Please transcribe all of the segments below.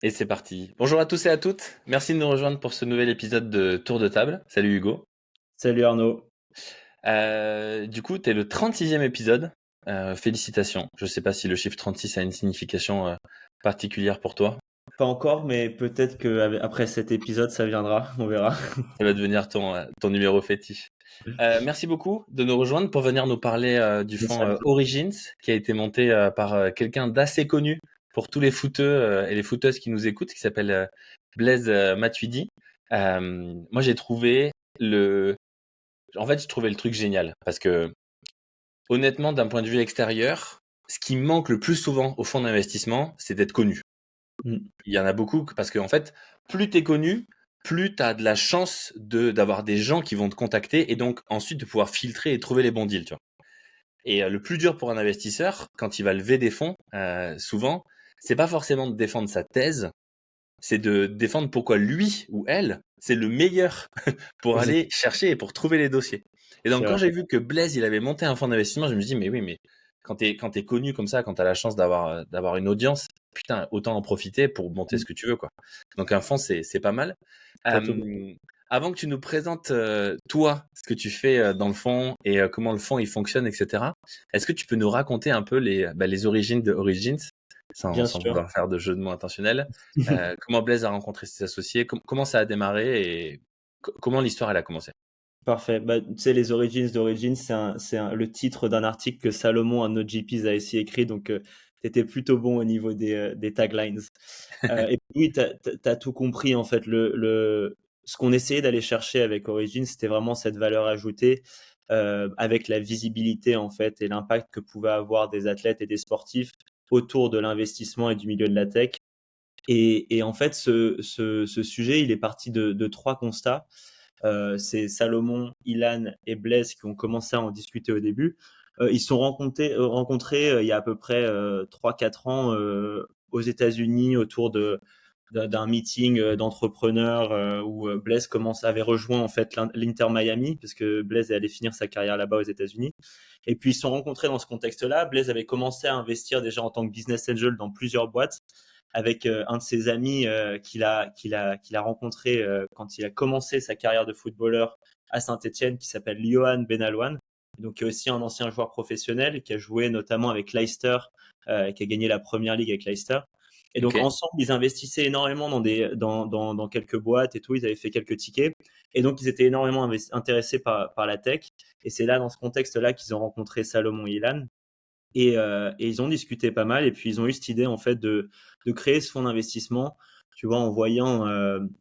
Et c'est parti. Bonjour à tous et à toutes. Merci de nous rejoindre pour ce nouvel épisode de Tour de table. Salut Hugo. Salut Arnaud. Du coup, t'es le 36e épisode. Félicitations. Je sais pas si le chiffre 36 a une signification particulière pour toi. Pas encore, mais peut-être que après cet épisode, ça viendra, on verra. Ça va devenir ton numéro fétiche. Merci beaucoup de nous rejoindre pour venir nous parler du Merci fonds à toi. Origins qui a été monté par quelqu'un d'assez connu pour tous les footeux et les footeuses qui nous écoutent, qui s'appelle Blaise Matuidi. Moi, j'ai trouvé le truc génial parce que honnêtement, d'un point de vue extérieur, ce qui manque le plus souvent au fonds d'investissement, c'est d'être connu. Mm. Il y en a beaucoup parce qu'en fait, plus t'es connu, plus t'as de la chance d'avoir des gens qui vont te contacter et donc ensuite de pouvoir filtrer et trouver les bons deals, tu vois. Et le plus dur pour un investisseur, quand il va lever des fonds, souvent, c'est pas forcément de défendre sa thèse, c'est de défendre pourquoi lui ou elle, c'est le meilleur pour Exact, aller chercher et pour trouver les dossiers. Et c'est donc, vrai. quand j'ai vu que Blaise, il avait monté un fonds d'investissement, je me dis, mais oui, mais quand t'es connu comme ça, quand t'as la chance d'avoir une audience, putain, autant en profiter pour monter Mm. ce que tu veux, quoi. Donc, un fonds, c'est pas mal. T'as tout compris. Avant que tu nous présentes, toi, ce que tu fais dans le fonds et comment le fonds il fonctionne, etc., est-ce que tu peux nous raconter un peu les origines de Origins, sans, Bien sans sûr. vouloir faire de jeu de mots intentionnels, comment Blaise a rencontré ses associés, comment ça a démarré et comment l'histoire elle a commencé? Parfait. Bah, tu sais, les origins d'Origins, le titre d'un article que Salomon, un de nos GPs, a aussi écrit. Donc, t'étais plutôt bon au niveau des taglines. Et puis, oui, t'as tout compris. En fait, ce qu'on essayait d'aller chercher avec Origins, c'était vraiment cette valeur ajoutée avec la visibilité, en fait, et l'impact que pouvaient avoir des athlètes et des sportifs autour de l'investissement et du milieu de la tech. Et en fait, ce sujet, il est parti de trois constats. C'est Salomon, Ilan et Blaise qui ont commencé à en discuter au début. Ils se sont rencontrés il y a à peu près 3-4 ans aux États-Unis autour d'un meeting d'entrepreneurs où Blaise avait rejoint en fait l'Inter Miami parce que Blaise allait finir sa carrière là-bas aux États-Unis. Et puis ils se sont rencontrés dans ce contexte-là. Blaise avait commencé à investir déjà en tant que business angel dans plusieurs boîtes avec un de ses amis qu'il a rencontré quand il a commencé sa carrière de footballeur à Saint-Etienne, qui s'appelle Johan Benalouane, donc qui est aussi un ancien joueur professionnel, qui a joué notamment avec Leicester, qui a gagné la Première Ligue avec Leicester. Et donc Ok. ensemble, ils investissaient énormément dans quelques boîtes et tout, ils avaient fait quelques tickets. Et donc ils étaient énormément intéressés par la tech. Et c'est là, dans ce contexte-là, qu'ils ont rencontré Salomon et Ilan. Et ils ont discuté pas mal et puis ils ont eu cette idée en fait de créer ce fonds d'investissement, tu vois, en voyant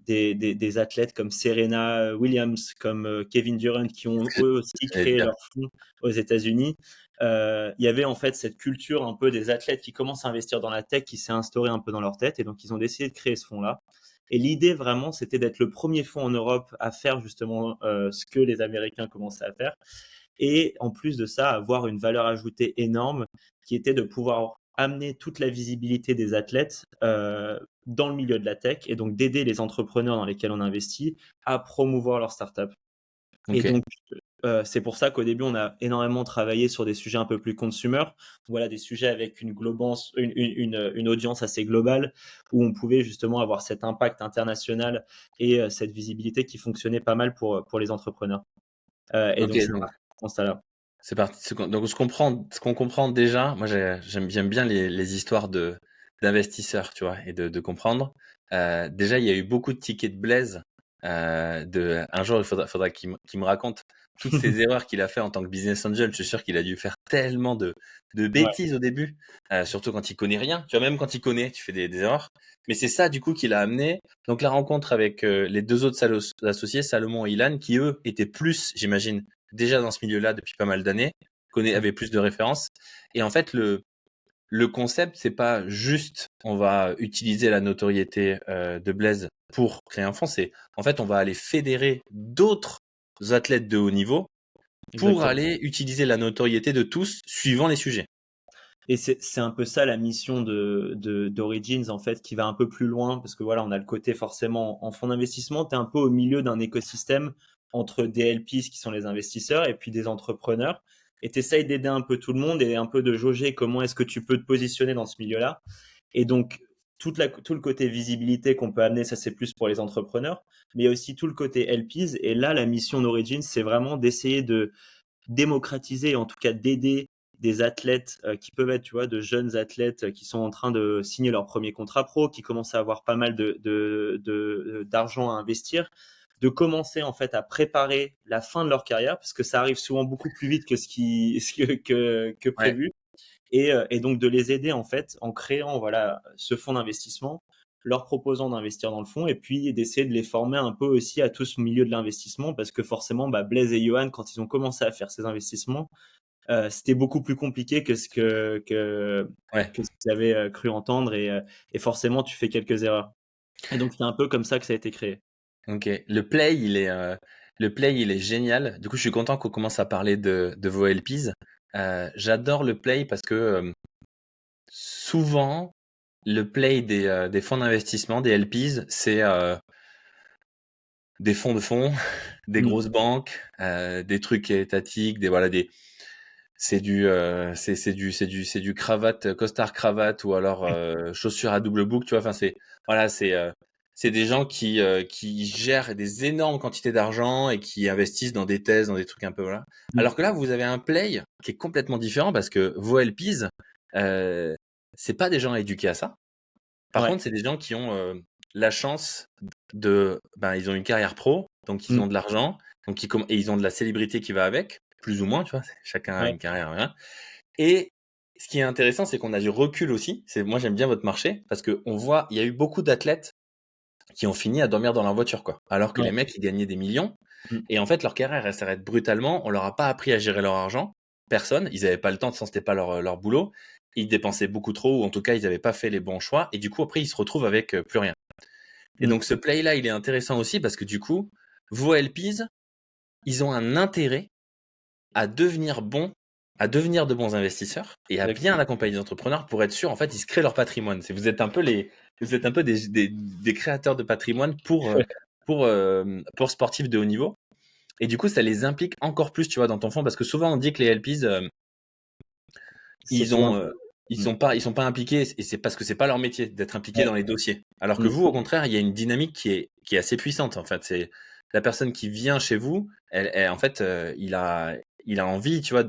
des athlètes comme Serena Williams, comme Kevin Durant qui ont eux aussi J'allais te créé dire. leur fonds aux États-Unis. Il y avait en fait cette culture un peu des athlètes qui commencent à investir dans la tech qui s'est instaurée un peu dans leur tête et donc ils ont décidé de créer ce fonds-là. Et l'idée vraiment, c'était d'être le premier fonds en Europe à faire justement ce que les Américains commençaient à faire et en plus de ça, avoir une valeur ajoutée énorme qui était de pouvoir amener toute la visibilité des athlètes dans le milieu de la tech et donc d'aider les entrepreneurs dans lesquels on investit à promouvoir leur startup. Et Ok. donc, c'est pour ça qu'au début, on a énormément travaillé sur des sujets un peu plus consumer. Voilà, des sujets avec une audience assez globale où on pouvait justement avoir cet impact international et cette visibilité qui fonctionnait pas mal pour les entrepreneurs. Et Ok. donc, c'est Donc parti de ce constat-là. c'est parti. Donc ce qu'on comprend déjà. Moi, j'aime bien les histoires d'investisseurs, tu vois, et de comprendre. Déjà, il y a eu beaucoup de tickets de Blaise. Un jour, il faudra qu'il me raconte toutes ces erreurs qu'il a fait en tant que business angel. Je suis sûr qu'il a dû faire tellement de Ouais. bêtises au début, surtout quand il connaît rien. Tu vois, même quand il connaît, tu fais des erreurs. Mais c'est ça, du coup, qui l'a amené. Donc, la rencontre avec les deux autres associés, Salomon et Ilan, qui eux étaient plus, j'imagine, déjà dans ce milieu-là depuis pas mal d'années, avait plus de références. Et en fait, le concept, c'est pas juste on va utiliser la notoriété de Blaise pour créer un fonds, c'est en fait on va aller fédérer d'autres athlètes de haut niveau pour Exactement. aller utiliser la notoriété de tous suivant les sujets. Et c'est un peu ça la mission d'Origins, en fait, qui va un peu plus loin, parce que voilà, on a le côté forcément en fonds d'investissement, tu es un peu au milieu d'un écosystème entre des LPs qui sont les investisseurs et puis des entrepreneurs. Et tu essayes d'aider un peu tout le monde et un peu de jauger comment est-ce que tu peux te positionner dans ce milieu-là. Et donc, tout le côté visibilité qu'on peut amener, ça c'est plus pour les entrepreneurs, mais il y a aussi tout le côté LPs. Et là, la mission d'Origin, c'est vraiment d'essayer de démocratiser, en tout cas d'aider des athlètes qui peuvent être, tu vois, de jeunes athlètes qui sont en train de signer leur premier contrat pro, qui commencent à avoir pas mal d'argent à investir, de commencer en fait à préparer la fin de leur carrière, parce que ça arrive souvent beaucoup plus vite que que Ouais. prévu, et donc de les aider en fait en créant voilà ce fonds d'investissement, leur proposant d'investir dans le fonds et puis d'essayer de les former un peu aussi à tout ce milieu de l'investissement parce que forcément bah, Blaise et Johan quand ils ont commencé à faire ces investissements c'était beaucoup plus compliqué que Ouais. que ce qu'ils avaient cru entendre et forcément tu fais quelques erreurs et donc c'est un peu comme ça que ça a été créé. Ok. Le play, il est génial. Du coup, je suis content qu'on commence à parler de vos LPs. J'adore le play parce que souvent, le play des fonds d'investissement, des LPs, c'est des fonds de fonds, des Mm. grosses banques, des trucs étatiques, c'est du cravate, costard cravate ou alors chaussures à double boucle, tu vois. Enfin, c'est des gens qui gèrent des énormes quantités d'argent et qui investissent dans des thèses, dans des trucs un peu voilà. Mm. Alors que là, vous avez un play qui est complètement différent parce que vos LPs, euh, c'est pas des gens éduqués à ça. Par Ouais. contre, c'est des gens qui ont la chance ben, ils ont une carrière pro, donc ils Mm. ont de l'argent, et ils ont de la célébrité qui va avec, plus ou moins, tu vois. Chacun a Ouais. une carrière, rien. Et ce qui est intéressant, c'est qu'on a du recul aussi. Moi, j'aime bien votre marché parce que on voit, il y a eu beaucoup d'athlètes qui ont fini à dormir dans leur voiture, quoi. Alors que les Ouais. mecs, ils gagnaient des millions. Mm. Et en fait, leur carrière, elle s'arrête brutalement. On leur a pas appris à gérer leur argent. Personne. Ils avaient pas le temps, de toute façon, c'était pas leur boulot. Ils dépensaient beaucoup trop, ou en tout cas, ils avaient pas fait les bons choix. Et du coup, après, ils se retrouvent avec plus rien. Et Mm. donc, ce play-là, il est intéressant aussi parce que du coup, vos LPs, ils ont un intérêt à devenir bons, à devenir de bons investisseurs et à bien Exactement. accompagner les entrepreneurs pour être sûr, en fait, ils se créent leur patrimoine. Vous êtes un peu des créateurs de patrimoine pour sportifs de haut niveau. Et du coup, ça les implique encore plus, tu vois, dans ton fonds, parce que souvent on dit que les LPs, C'est ils souvent ont, un euh, peu. ils Mm. sont pas, ils sont pas impliqués, et c'est parce que c'est pas leur métier d'être impliqué Ouais. dans les dossiers. Alors que Mm. vous, au contraire, il y a une dynamique qui est assez puissante. En fait, c'est la personne qui vient chez vous, en fait, il a envie, tu vois,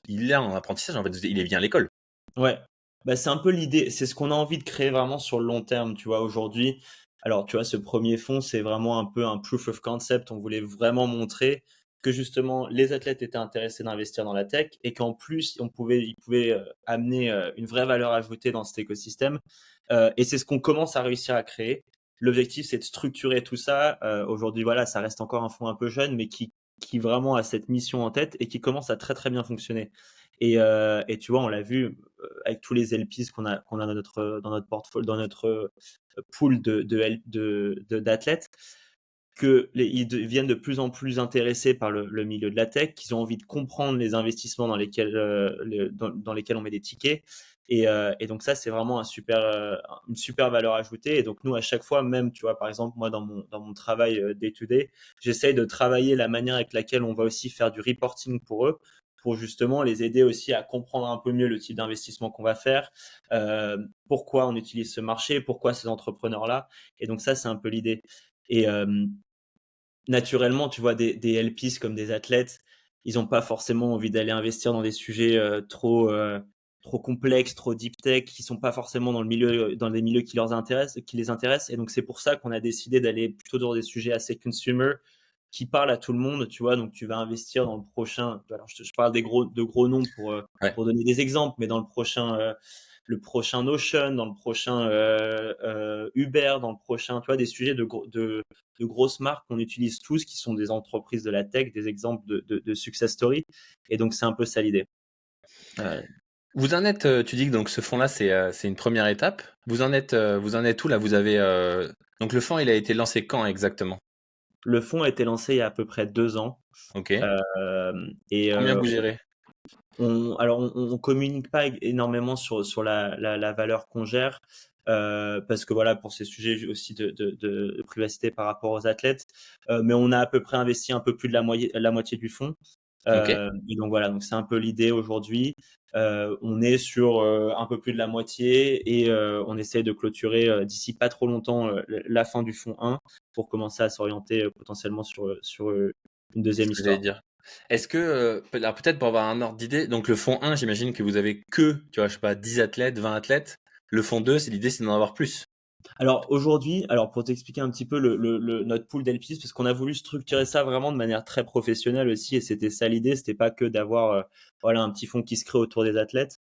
il est en apprentissage. En fait, il vient à l'école. Ouais, bah, c'est un peu l'idée, c'est ce qu'on a envie de créer vraiment sur le long terme, tu vois? Aujourd'hui, alors, tu vois, ce premier fonds, c'est vraiment un peu un proof of concept. On voulait vraiment montrer que justement les athlètes étaient intéressés d'investir dans la tech et qu'en plus ils pouvaient, amener, une vraie valeur ajoutée dans cet écosystème, et c'est ce qu'on commence à réussir à créer. L'objectif, c'est de structurer tout ça. Aujourd'hui, voilà, ça reste encore un fonds un peu jeune, mais qui vraiment a cette mission en tête et qui commence à très, très bien fonctionner et tu vois, on l'a vu, avec tous les LPs qu'on a dans notre portfolio, dans notre pool d'athlètes, ils deviennent de plus en plus intéressés par le milieu de la tech, qu'ils ont envie de comprendre les investissements dans lesquels on met des tickets. Et donc ça, c'est vraiment une super valeur ajoutée. Et donc nous, à chaque fois, même, tu vois, par exemple, moi, dans mon travail day-to-day, j'essaye de travailler la manière avec laquelle on va aussi faire du reporting pour eux, pour justement les aider aussi à comprendre un peu mieux le type d'investissement qu'on va faire, pourquoi on utilise ce marché, pourquoi ces entrepreneurs-là. Et donc ça, c'est un peu l'idée. Et naturellement, tu vois, des LPs comme des athlètes, ils n'ont pas forcément envie d'aller investir dans des sujets trop complexes, trop deep tech, qui sont pas forcément dans des milieux qui les intéressent. Et donc c'est pour ça qu'on a décidé d'aller plutôt dans des sujets assez consumer, qui parlent à tout le monde, tu vois. Donc tu vas investir dans le prochain. Alors je parle de gros noms Ouais. pour donner des exemples, mais dans le prochain Notion, dans le prochain Uber, dans le prochain, tu vois, des sujets de grosses marques qu'on utilise tous, qui sont des entreprises de la tech, des exemples de success story. Et donc, c'est un peu ça l'idée. Euh, Vous en êtes, tu dis que donc ce fonds-là, c'est une première étape. Vous en êtes où là? Donc le fonds, il a été lancé quand exactement? le fonds a été lancé il y a à peu près 2 ans. Ok. Et Combien vous gérez? alors, on communique pas énormément sur la valeur qu'on gère, parce que voilà, pour ces sujets aussi de privacité par rapport aux athlètes. Mais on a à peu près investi un peu plus de la moitié du fonds. OK. Et donc voilà, donc c'est un peu l'idée aujourd'hui. On est sur un peu plus de la moitié et on essaie de clôturer d'ici pas trop longtemps la fin du fonds 1 pour commencer à s'orienter potentiellement sur une C'est ce deuxième que j'allais histoire. dire. Est-ce que, alors peut-être pour avoir un ordre d'idée, donc le fond 1, j'imagine que vous avez que, tu vois, je sais pas, 10 athlètes, 20 athlètes. Le fond 2, c'est l'idée, c'est d'en avoir plus. Alors aujourd'hui, pour t'expliquer un petit peu notre pool d'LPs, parce qu'on a voulu structurer ça vraiment de manière très professionnelle aussi, et c'était ça l'idée, c'était pas que d'avoir voilà un petit fonds qui se crée autour des athlètes.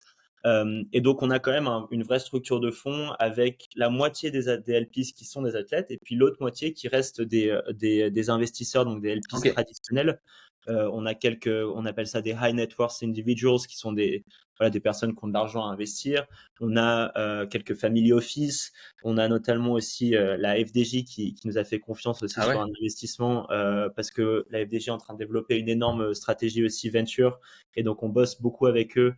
Et donc on a quand même une vraie structure de fonds avec la moitié des LPs qui sont des athlètes et puis l'autre moitié qui reste des investisseurs, donc des LPs OK. traditionnels. On appelle ça des high net worth individuals qui sont des personnes qui ont de l'argent à investir. On a quelques family office. On a notamment aussi la FDJ qui nous a fait confiance aussi Ah sur ouais? un investissement parce que la FDJ est en train de développer une énorme stratégie aussi venture et donc on bosse beaucoup avec eux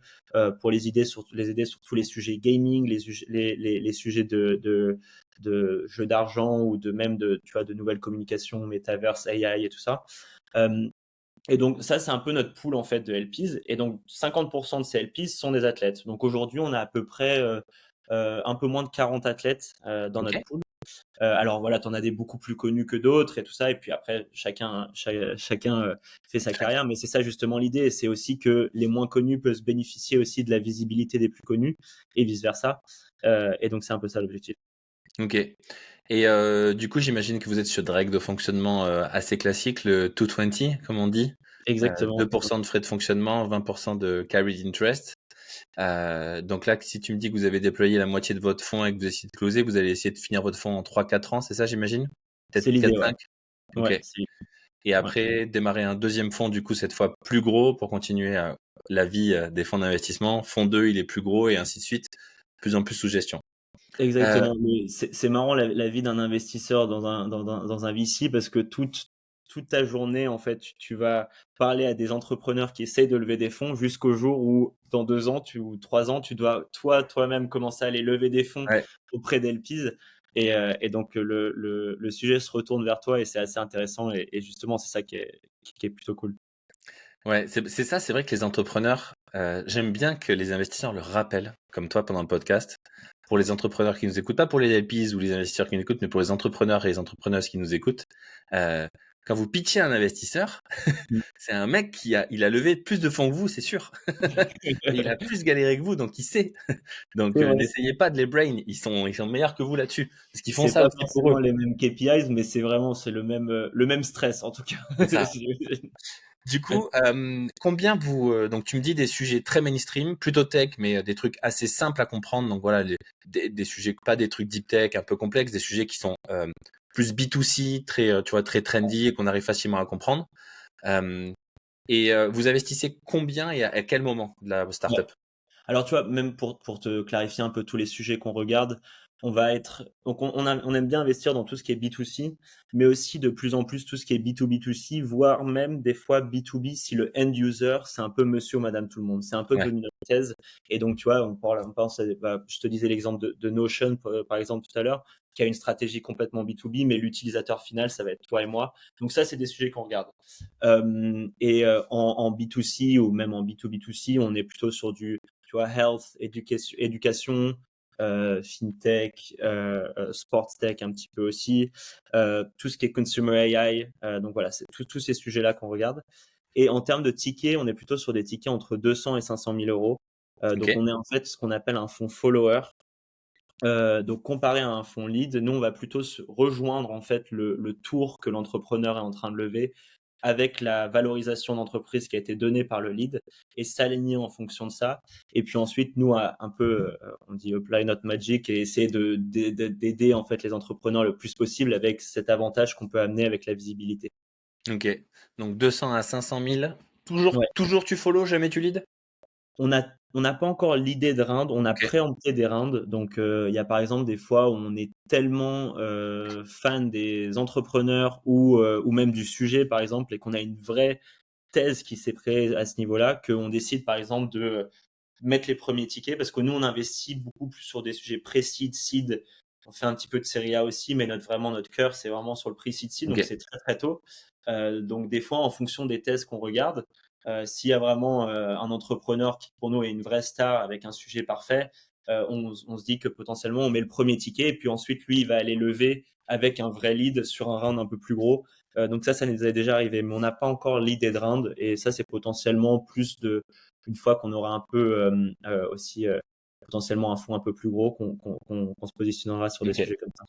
pour les aider sur tous les sujets gaming, les sujets de jeux d'argent ou de même tu vois, de nouvelles communications, metaverse, AI et tout ça. Euh, et donc ça, c'est un peu notre pool en fait de LPs. Et donc 50% de ces LPs sont des athlètes. Donc aujourd'hui, on a à peu près un peu moins de 40 athlètes dans notre OK. pool. Alors voilà, tu en as des beaucoup plus connus que d'autres et tout ça. Et puis après, chacun fait sa carrière. Mais c'est ça justement l'idée. Et c'est aussi que les moins connus peuvent se bénéficier aussi de la visibilité des plus connus et vice-versa. Et donc c'est un peu ça l'objectif. OK. Et du coup, j'imagine que vous êtes sur des règles de fonctionnement, assez classiques, le 220 comme on dit. Exactement. 2% de frais de fonctionnement, 20% de carried interest. Donc là, si tu me dis que vous avez déployé la moitié de votre fonds et que vous essayez de closer, vous allez essayer de finir votre fonds en 3-4 ans, c'est ça, j'imagine? Peut-être C'est l'idée, ouais. 4-5? OK. Ouais, Et ouais. après, démarrer un deuxième fonds, du coup, cette fois plus gros pour continuer la vie des fonds d'investissement. Fonds 2, il est plus gros et ainsi de suite, de plus en plus sous gestion. Euh, Exactement. Mais c'est marrant la vie d'un investisseur dans un VC parce que toute ta journée, en fait, tu vas parler à des entrepreneurs qui essayent de lever des fonds jusqu'au jour où, dans 2 ans ou 3 ans, tu dois toi-même commencer à aller lever des fonds ouais, auprès d'LPs. Et donc, le sujet se retourne vers toi et c'est assez intéressant. Et justement, c'est ça qui est plutôt cool. ouais, c'est ça, c'est vrai que les entrepreneurs, j'aime bien que les investisseurs le rappellent, comme toi pendant le podcast, pour les entrepreneurs qui nous écoutent, pas pour les LPs ou les investisseurs qui nous écoutent, mais pour les entrepreneurs et les entrepreneuses qui nous écoutent. Euh, Quand vous pitchez un investisseur, Mm. c'est un mec il a levé plus de fonds que vous, c'est sûr. Et il a plus galéré que vous, donc il sait. Donc C'est vrai. n'essayez pas de les brain, ils sont meilleurs que vous là-dessus, parce qu'ils font C'est ça pas aussi pour forcément eux. les mêmes KPIs, mais c'est le même stress en tout cas. C'est ça. Du coup, combien donc tu me dis des sujets très mainstream, plutôt tech, mais des trucs assez simples à comprendre. Donc voilà, des sujets, pas des trucs deep tech un peu complexes, des sujets qui sont plus B2C, très, tu vois, très trendy et qu'on arrive facilement à comprendre. Euh, et vous investissez combien et à quel moment de la Ouais. startup? Alors, tu vois, même pour te clarifier un peu tous les sujets qu'on regarde, donc on aime bien investir dans tout ce qui est B2C, mais aussi de plus en plus tout ce qui est B2B2C, voire même des fois B2B si le end user, c'est un peu monsieur ou madame tout le monde. C'est un peu Ouais, devenu notre thèse. Et donc, tu vois, on pense je te disais l'exemple de Notion, par exemple, tout à l'heure, qui a une stratégie complètement B2B, mais l'utilisateur final, ça va être toi et moi. Donc ça, c'est des sujets qu'on regarde. Et en B2C ou même en B2B2C, on est plutôt sur tu vois, health, éducation, fintech, sports tech un petit peu aussi, tout ce qui est consumer AI. Donc voilà, c'est tous ces sujets-là qu'on regarde. Et en termes de tickets, on est plutôt sur des tickets entre 200 et 500 000 euros. Donc ok, on est en fait ce qu'on appelle un fonds follower. Donc comparé à un fonds lead, nous on va plutôt se rejoindre en fait le tour que l'entrepreneur est en train de lever avec la valorisation d'entreprise qui a été donnée par le lead et s'aligner en fonction de ça. Et puis ensuite, nous, un peu, on dit apply not magic et essayer d'aider en fait les entrepreneurs le plus possible avec cet avantage qu'on peut amener avec la visibilité. ok. Donc 200 à 500 000. Toujours, Ouais. toujours tu follow, jamais tu lead? On n'a pas encore l'idée de round, on a Ok, préempté des rounds. Donc, il y a par exemple des fois où on est tellement fan des entrepreneurs ou même du sujet, par exemple, et qu'on a une vraie thèse qui s'est créée à ce niveau-là, qu'on décide par exemple de mettre les premiers tickets, parce que nous, on investit beaucoup plus sur des sujets pré-seed, seed. On fait un petit peu de série A aussi, mais vraiment notre cœur, c'est vraiment sur le pré-seed, seed, ok. donc c'est très très tôt. Donc des fois, en fonction des thèses qu'on regarde, S'il y a vraiment un entrepreneur qui, pour nous, est une vraie star avec un sujet parfait, on se dit que potentiellement, on met le premier ticket et puis ensuite, lui, il va aller lever avec un vrai lead sur un round un peu plus gros. Donc ça nous est déjà arrivé, mais on n'a pas encore lead round et ça, c'est potentiellement plus une fois qu'on aura un peu aussi potentiellement un fonds un peu plus gros qu'on se positionnera sur des Ok. sujets comme ça.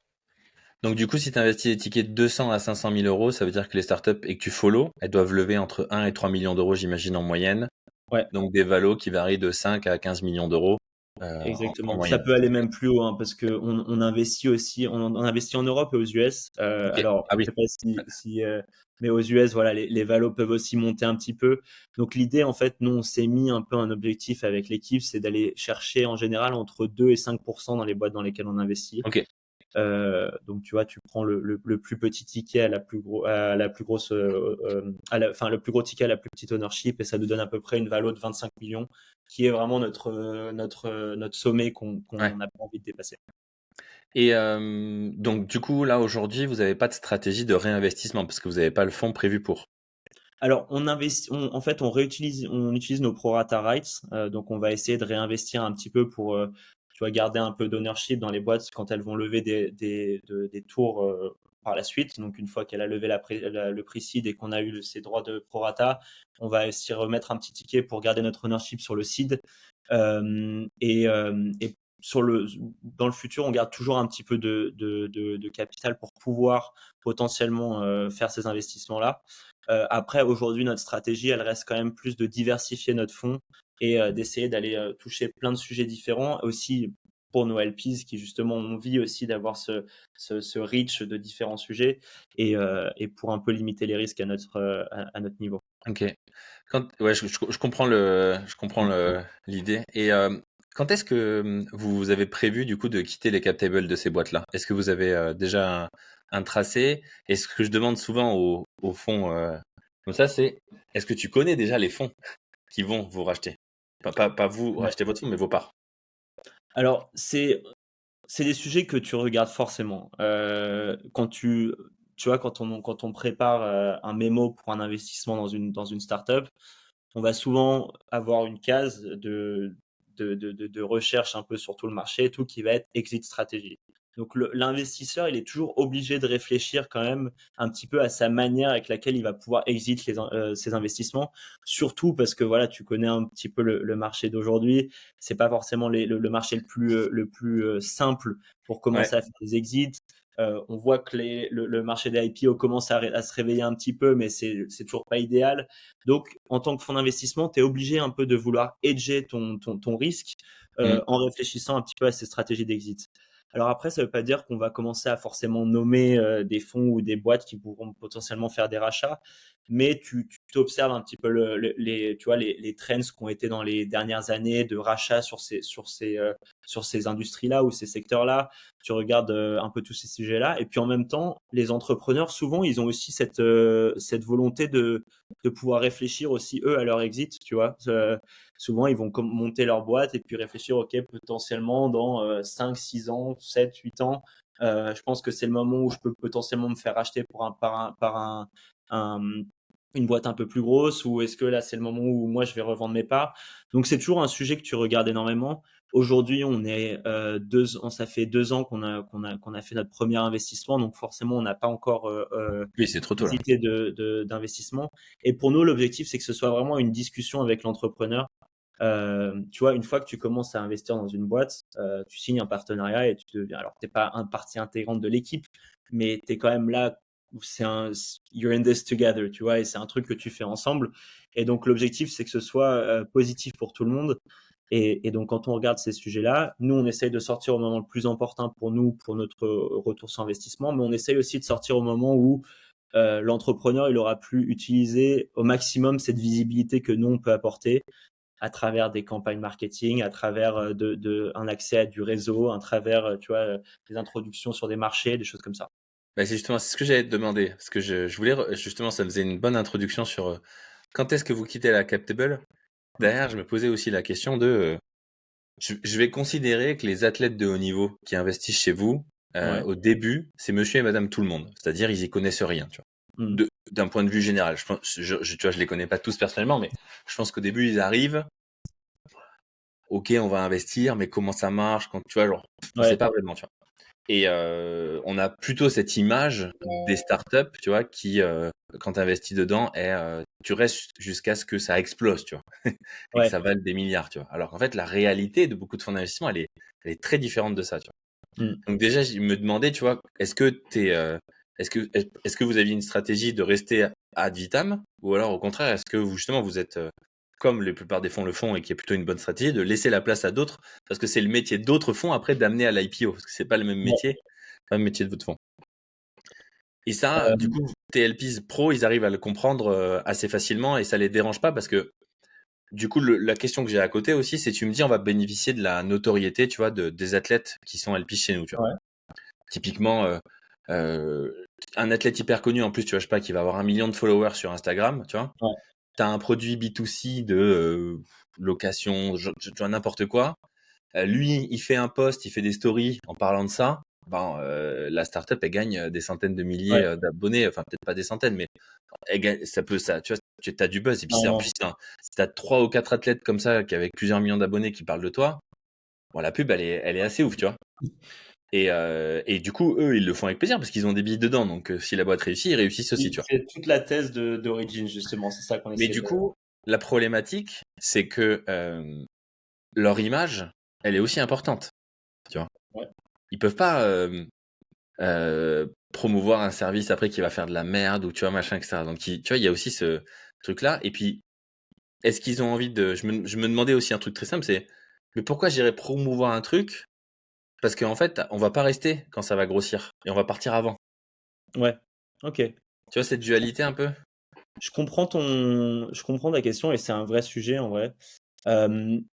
Donc du coup, si tu investis des tickets de 200 à 500 000 euros, ça veut dire que les startups et que tu follow, elles doivent lever entre 1 et 3 millions d'euros, j'imagine, en moyenne. Ouais. Donc des valos qui varient de 5 à 15 millions d'euros en Exactement. Ça moyenne. peut aller même plus haut, hein, parce que on investit aussi, on investit en Europe et aux US. Ok. Alors, Ah je oui. sais pas mais aux US, voilà, les valos peuvent aussi monter un petit peu. Donc l'idée, en fait, nous, on s'est mis un peu un objectif avec l'équipe, c'est d'aller chercher en général entre 2 et 5% dans les boîtes dans lesquelles on investit. Ok. Donc tu vois, tu prends le plus petit ticket à la plus grosse, enfin le plus gros ticket à la plus petite ownership et ça nous donne à peu près une valo de 25 millions, qui est vraiment notre sommet Ouais. qu'on n'a pas envie de dépasser. Et donc du coup, là aujourd'hui, vous n'avez pas de stratégie de réinvestissement parce que vous n'avez pas le fonds prévu pour. Alors, en fait, on utilise nos prorata rights. Donc, on va essayer de réinvestir un petit peu pour, tu vois, garder un peu d'ownership dans les boîtes quand elles vont lever des tours par la suite. Donc, une fois qu'elle a levé le pre-seed et qu'on a eu ces droits de prorata, on va essayer de remettre un petit ticket pour garder notre ownership sur le seed. Et dans le futur, on garde toujours un petit peu de capital pour pouvoir potentiellement faire ces investissements-là. Après, aujourd'hui, notre stratégie, elle reste quand même plus de diversifier notre fonds et d'essayer d'aller toucher plein de sujets différents. Aussi pour nos LPs qui justement ont envie aussi d'avoir ce reach de différents sujets et pour un peu limiter les risques à notre niveau. Ok. Ouais, je comprends l'idée. Et quand est-ce que vous avez prévu du coup de quitter les cap tables de ces boîtes-là? Est-ce que vous avez déjà un tracé? Et ce que je demande souvent aux fonds comme ça, c'est est-ce que tu connais déjà les fonds qui vont vous racheter? Pas vous Ouais. racheter votre fonds, mais vos parts. Alors, c'est des sujets que tu regardes forcément. Quand tu vois, quand on prépare un mémo pour un investissement dans une startup, on va souvent avoir une case de recherche un peu sur tout le marché, tout qui va être exit stratégie. Donc l'investisseur, il est toujours obligé de réfléchir quand même un petit peu à sa manière avec laquelle il va pouvoir exit ses investissements. Surtout parce que voilà, tu connais un petit peu le marché d'aujourd'hui. C'est pas forcément le marché le plus simple pour Ouais. commencer à faire des exits. On voit que le marché des IPO commence à se réveiller un petit peu, mais c'est toujours pas idéal. Donc, en tant que fonds d'investissement, tu es obligé un peu de vouloir hedger ton risque Mm. en réfléchissant un petit peu à ces stratégies d'exit. Alors après, ça ne veut pas dire qu'on va commencer à forcément nommer des fonds ou des boîtes qui pourront potentiellement faire des rachats, mais tu observes un petit peu tu vois, les trends qui ont été dans les dernières années de rachats sur ces industries-là ou ces secteurs-là. Tu regardes un peu tous ces sujets-là. Et puis en même temps, les entrepreneurs, souvent, ils ont aussi cette volonté de pouvoir réfléchir aussi, eux, à leur exit, tu vois. Souvent, ils vont monter leur boîte et puis réfléchir, OK, potentiellement dans 5, 6 ans, 7, 8 ans, je pense que c'est le moment où je peux potentiellement me faire acheter un- une boîte un peu plus grosse ou est-ce que là, c'est le moment où moi, je vais revendre mes parts. Donc, c'est toujours un sujet que tu regardes énormément. Aujourd'hui, ça fait 2 ans qu'on a fait notre premier investissement, donc forcément, on n'a pas encore Oui, c'est trop tôt là. visité d'investissement. Et pour nous, l'objectif, c'est que ce soit vraiment une discussion avec l'entrepreneur. Tu vois, une fois que tu commences à investir dans une boîte, tu signes un partenariat et tu deviens. Alors, tu n'es pas une partie intégrante de l'équipe, mais tu es quand même là où you're in this together, tu vois, et c'est un truc que tu fais ensemble. Et donc, l'objectif, c'est que ce soit positif pour tout le monde. Et donc, quand on regarde ces sujets-là, nous, on essaye de sortir au moment le plus important pour nous, pour notre retour sur investissement, mais on essaye aussi de sortir au moment où l'entrepreneur, il aura pu utiliser au maximum cette visibilité que nous, on peut apporter à travers des campagnes marketing, à travers un accès à du réseau, à travers, tu vois, des introductions sur des marchés, des choses comme ça. Bah, c'est ce que j'allais te demander parce que je voulais justement, ça me faisait une bonne introduction sur quand est-ce que vous quittez la Captable. Derrière, je me posais aussi la question de je vais considérer que les athlètes de haut niveau qui investissent chez vous, Ouais. au début, c'est monsieur et madame tout le monde. C'est-à-dire, ils y connaissent rien, tu vois. Mmh. D'un point de vue général. Je pense, tu vois, je les connais pas tous personnellement, mais je pense qu'au début, ils arrivent. Ok, on va investir, mais comment ça marche quand tu vois, genre, on sait Ouais, pas vraiment, tu vois. Et on a plutôt cette image des startups, tu vois, qui, quand tu investis dedans, tu restes jusqu'à ce que ça explose, tu vois, et que ouais. ça vale des milliards, tu vois. Alors qu'en fait, la réalité de beaucoup de fonds d'investissement, elle est très différente de ça, tu vois. Mmh. Donc déjà, je me demandais, tu vois, est-ce que vous aviez une stratégie de rester ad vitam, ou alors au contraire, est-ce que vous justement vous êtes comme la plupart des fonds le font et qui est plutôt une bonne stratégie, de laisser la place à d'autres, parce que c'est le métier d'autres fonds après d'amener à l'IPO, parce que c'est pas le même Ouais. métier, pas le métier de votre fonds. Et ça, du Hem, coup, TLPs Pro, ils arrivent à le comprendre assez facilement et ça les dérange pas parce que du coup, la question que j'ai à côté aussi, c'est tu me dis on va bénéficier de la notoriété, tu vois, des athlètes qui sont LP chez nous, tu vois. ouais, Typiquement, un athlète hyper connu en plus, tu vois, je sais pas, qui va avoir 1 million de followers sur Instagram, tu vois. ouais, T'as un produit B2C de location, tu vois, n'importe quoi. Lui, il fait un post, il fait des stories en parlant de ça. Ben, la startup, elle gagne des centaines de milliers ouais. d'abonnés, enfin peut-être pas des centaines, mais ça, tu vois, tu as du buzz. Et puis en Non, plus, si t'as 3 ou 4 athlètes comme ça, qui avec plusieurs millions d'abonnés, qui parlent de toi, bon, la pub, elle est assez ouf, tu vois. Et du coup, eux, ils le font avec plaisir parce qu'ils ont des billes dedans. Donc, si la boîte réussit, ils réussissent aussi, oui, tu vois. c'est toute la thèse d'Origin justement, c'est ça qu'on Mais essaie du de coup, la problématique, c'est que leur image, elle est aussi importante, tu vois. ouais, Ils peuvent pas promouvoir un service après qui va faire de la merde ou tu vois, machin, etc. Donc, tu vois, il y a aussi ce truc-là. Et puis, est-ce qu'ils ont envie de. Je me demandais aussi un truc très simple, c'est mais pourquoi j'irais promouvoir un truc? Parce qu'en fait, on va pas rester quand ça va grossir et on va partir avant. ouais. OK. Tu vois cette dualité un peu? Je comprends ta question et c'est un vrai sujet en vrai. Hem,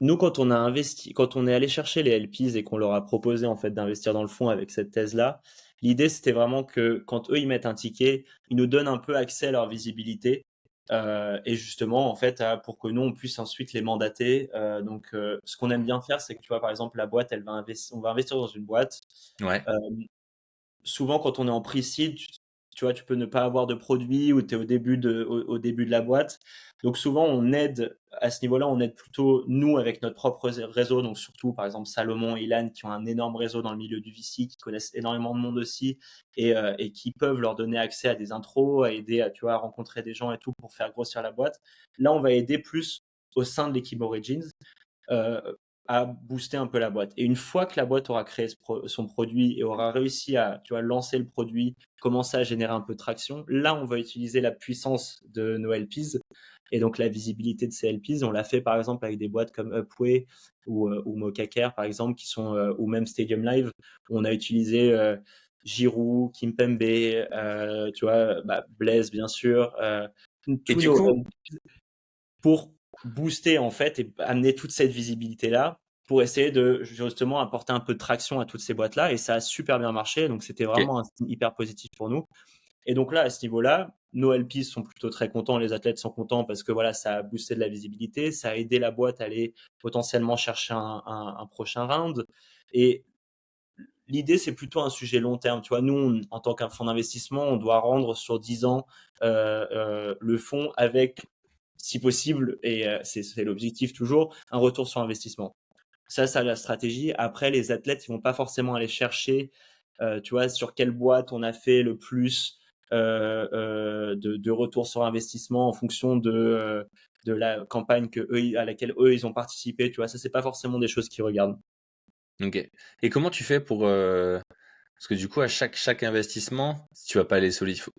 Nous, quand on est allé chercher les LPs et qu'on leur a proposé en fait d'investir dans le fonds avec cette thèse-là, l'idée c'était vraiment que quand eux ils mettent un ticket, ils nous donnent un peu accès à leur visibilité, et justement en fait pour que nous on puisse ensuite les mandater. Ce qu'on aime bien faire, c'est que tu vois par exemple la boîte, on va investir dans une boîte. Ouais. Souvent, quand on est en pre-seed, tu vois, tu peux ne pas avoir de produit ou tu es au début de la boîte. Donc souvent, on aide à ce niveau-là, on aide plutôt nous avec notre propre réseau. Donc surtout, par exemple, Salomon et Ilan qui ont un énorme réseau dans le milieu du VC, qui connaissent énormément de monde aussi et qui peuvent leur donner accès à des intros, à aider à, tu vois, à rencontrer des gens et tout pour faire grossir la boîte. Là, on va aider plus au sein de l'équipe Origins euh, à booster un peu la boîte. Et une fois que la boîte aura créé son produit et aura réussi à, tu vois, lancer le produit, commencer à générer un peu de traction, là, on va utiliser la puissance de nos LPs et donc la visibilité de ces LPs. On l'a fait par exemple avec des boîtes comme Upway ou Mokacare par exemple, ou même Stadium Live, où on a utilisé Giroud, Kimpembe, tu vois, Blaise bien sûr, Et tous du nos coup, pour booster en fait et amener toute cette visibilité là pour essayer de justement apporter un peu de traction à toutes ces boîtes là et ça a super bien marché donc c'était ok. vraiment un signe hyper positif pour nous et donc là à ce niveau là nos LPs sont plutôt très contents, les athlètes sont contents parce que voilà ça a boosté de la visibilité, ça a aidé la boîte à aller potentiellement chercher un prochain round et l'idée c'est plutôt un sujet long terme, tu vois, nous en tant qu'un fonds d'investissement on doit rendre sur 10 ans le fonds avec si possible, et c'est l'objectif toujours, un retour sur investissement. Ça la stratégie. Après, les athlètes, ils vont pas forcément aller chercher, tu vois, sur quelle boîte on a fait le plus de retour sur investissement en fonction de la campagne à laquelle eux, ils ont participé, tu vois. Ça, c'est pas forcément des choses qu'ils regardent. Ok. Et comment tu fais pour parce que du coup, à chaque investissement, si tu vas pas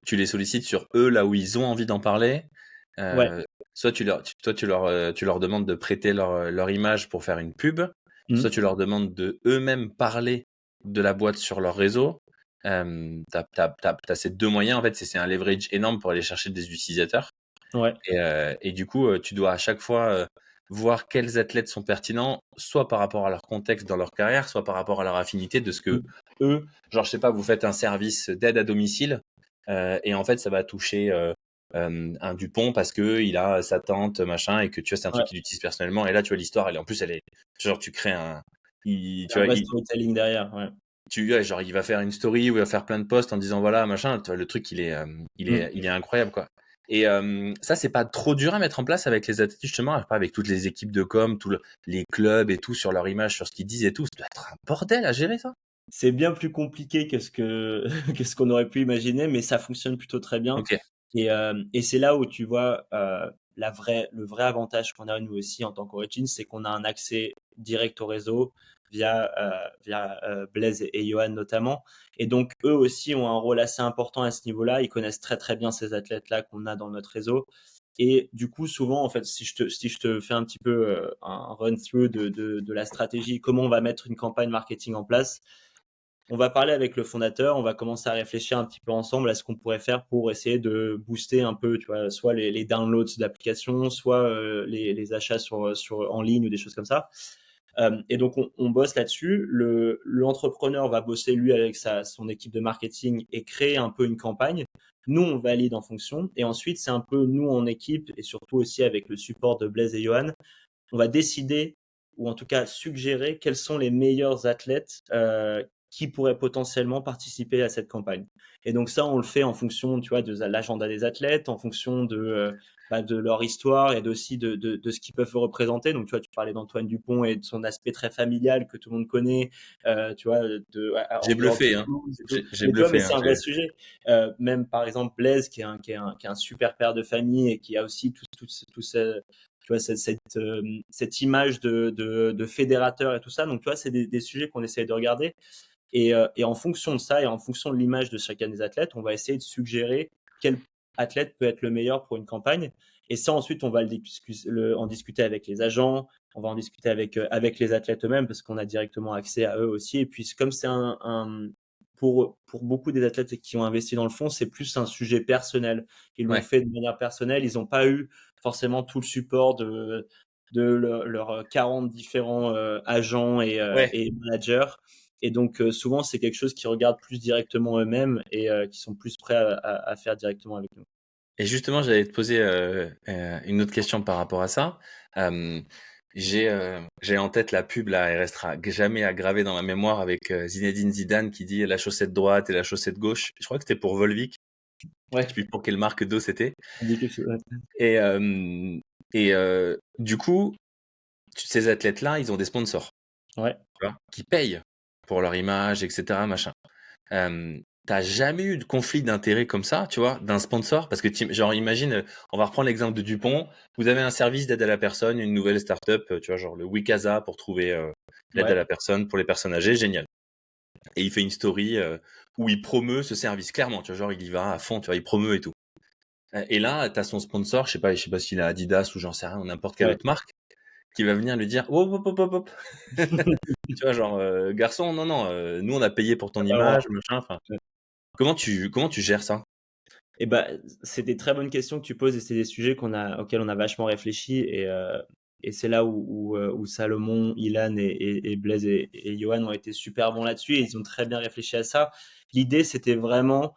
tu les sollicites sur eux là où ils ont envie d'en parler. Ouais. Soit tu leur demandes de prêter leur image pour faire une pub, soit Mmh. tu leur demandes de eux-mêmes parler de la boîte sur leur réseau. T'as ces deux moyens en fait, c'est un leverage énorme pour aller chercher des utilisateurs. Ouais. Et du coup, tu dois à chaque fois voir quels athlètes sont pertinents, soit par rapport à leur contexte dans leur carrière, soit par rapport à leur affinité de ce que Mmh. eux, genre je sais pas, vous faites un service d'aide à domicile et en fait ça va toucher un Dupont parce que il a sa tante machin et que tu vois c'est un truc Ouais. qu'il utilise personnellement et là tu vois l'histoire elle est en plus elle est genre tu crée un C'est tu un vois vrai storytelling derrière, ouais. ouais, genre, il va faire une story ou il va faire plein de posts en disant voilà, machin. Tu vois, le truc, il est incroyable, quoi. Et ça, c'est pas trop dur à mettre en place avec les athlètes, justement, pas avec toutes les équipes de com, les clubs et tout, sur leur image, sur ce qu'ils disent et tout. Ça doit être un bordel à gérer, ça. C'est bien plus compliqué que ce que que ce qu'on aurait pu imaginer, mais ça fonctionne plutôt très bien. Ok. Et c'est là où tu vois le vrai avantage qu'on a nous aussi en tant qu'Origin, c'est qu'on a un accès direct au réseau via Blaise et Johan notamment. Et donc eux aussi ont un rôle assez important à ce niveau-là. Ils connaissent très très bien ces athlètes-là qu'on a dans notre réseau. Et du coup, souvent, en fait, si je te fais un petit peu un run-through de la stratégie, comment on va mettre une campagne marketing en place, on va parler avec le fondateur, on va commencer à réfléchir un petit peu ensemble à ce qu'on pourrait faire pour essayer de booster un peu, tu vois, soit les downloads d'applications, soit les achats en ligne ou des choses comme ça. Et donc, on bosse là-dessus. L'entrepreneur va bosser, lui, avec son équipe de marketing et créer un peu une campagne. Nous, on valide en fonction. Et ensuite, c'est un peu nous en équipe et surtout aussi avec le support de Blaise et Johan, on va décider ou en tout cas suggérer quels sont les meilleurs athlètes qui pourraient potentiellement participer à cette campagne. Et donc ça, on le fait en fonction, tu vois, de l'agenda des athlètes, en fonction de leur histoire et aussi de ce qu'ils peuvent représenter. Donc tu vois, tu parlais d'Antoine Dupont et de son aspect très familial que tout le monde connaît, tu vois, en J'ai dehors du bluffé, hein. blues et tout. J'ai Mais tu vois, mais bluffé, hein. c'est un vrai sujet. Même par exemple Blaise, qui est un super père de famille et qui a aussi tout ce, tu vois, cette image de fédérateur et tout ça. Donc, tu vois, c'est des sujets qu'on essaie de regarder. Et en fonction de ça et en fonction de l'image de chacun des athlètes, on va essayer de suggérer quel athlète peut être le meilleur pour une campagne. Et ça, ensuite, on va en discuter avec les agents, on va en discuter avec les athlètes eux-mêmes parce qu'on a directement accès à eux aussi. Et puis, comme c'est pour beaucoup des athlètes qui ont investi dans le fond, c'est plus un sujet personnel. Ils l'ont Ouais. fait de manière personnelle. Ils n'ont pas eu forcément tout le support de leurs 40 différents agents Ouais. et managers. Et donc, souvent, c'est quelque chose qu'ils regardent plus directement eux-mêmes et qui sont plus prêts à faire directement avec nous. Et justement, j'allais te poser une autre question par rapport à ça. Euh, j'ai en tête la pub là, elle restera jamais aggravée dans ma mémoire avec Zinedine Zidane qui dit la chaussette droite et la chaussette gauche. Je crois que c'était pour Volvic. Je sais Ouais, plus pour quelle marque d'eau c'était. ça dit quelque chose. Ouais. Et du coup, ces athlètes-là, ils ont des sponsors, Ouais. tu vois, qui payent pour leur image, etc. Machin. T'as jamais eu de conflit d'intérêt comme ça, tu vois, d'un sponsor? Parce que, genre, imagine, on va reprendre l'exemple de Dupont. Vous avez un service d'aide à la personne, une nouvelle startup, tu vois, genre le Wikasa pour trouver l'aide à Ouais. la personne pour les personnes âgées, génial. Et il fait une story où il promeut ce service, clairement, tu vois, genre, il y va à fond, tu vois, il promeut et tout. Et là, t'as son sponsor, je sais pas s'il a Adidas ou j'en sais rien, ou n'importe quelle Ouais. autre marque, qui va venir lui dire, hop, hop, hop, hop, hop. Tu vois, genre, garçon, non, non, nous, on a payé pour ton T'as pas le droit. image, machin, enfin. Comment tu gères ça? Et bah, c'est des très bonnes questions que tu poses et c'est des sujets auxquels on a vachement réfléchi et c'est là où Salomon, Ilan et Blaise et Johan ont été super bons là-dessus et ils ont très bien réfléchi à ça. L'idée, c'était vraiment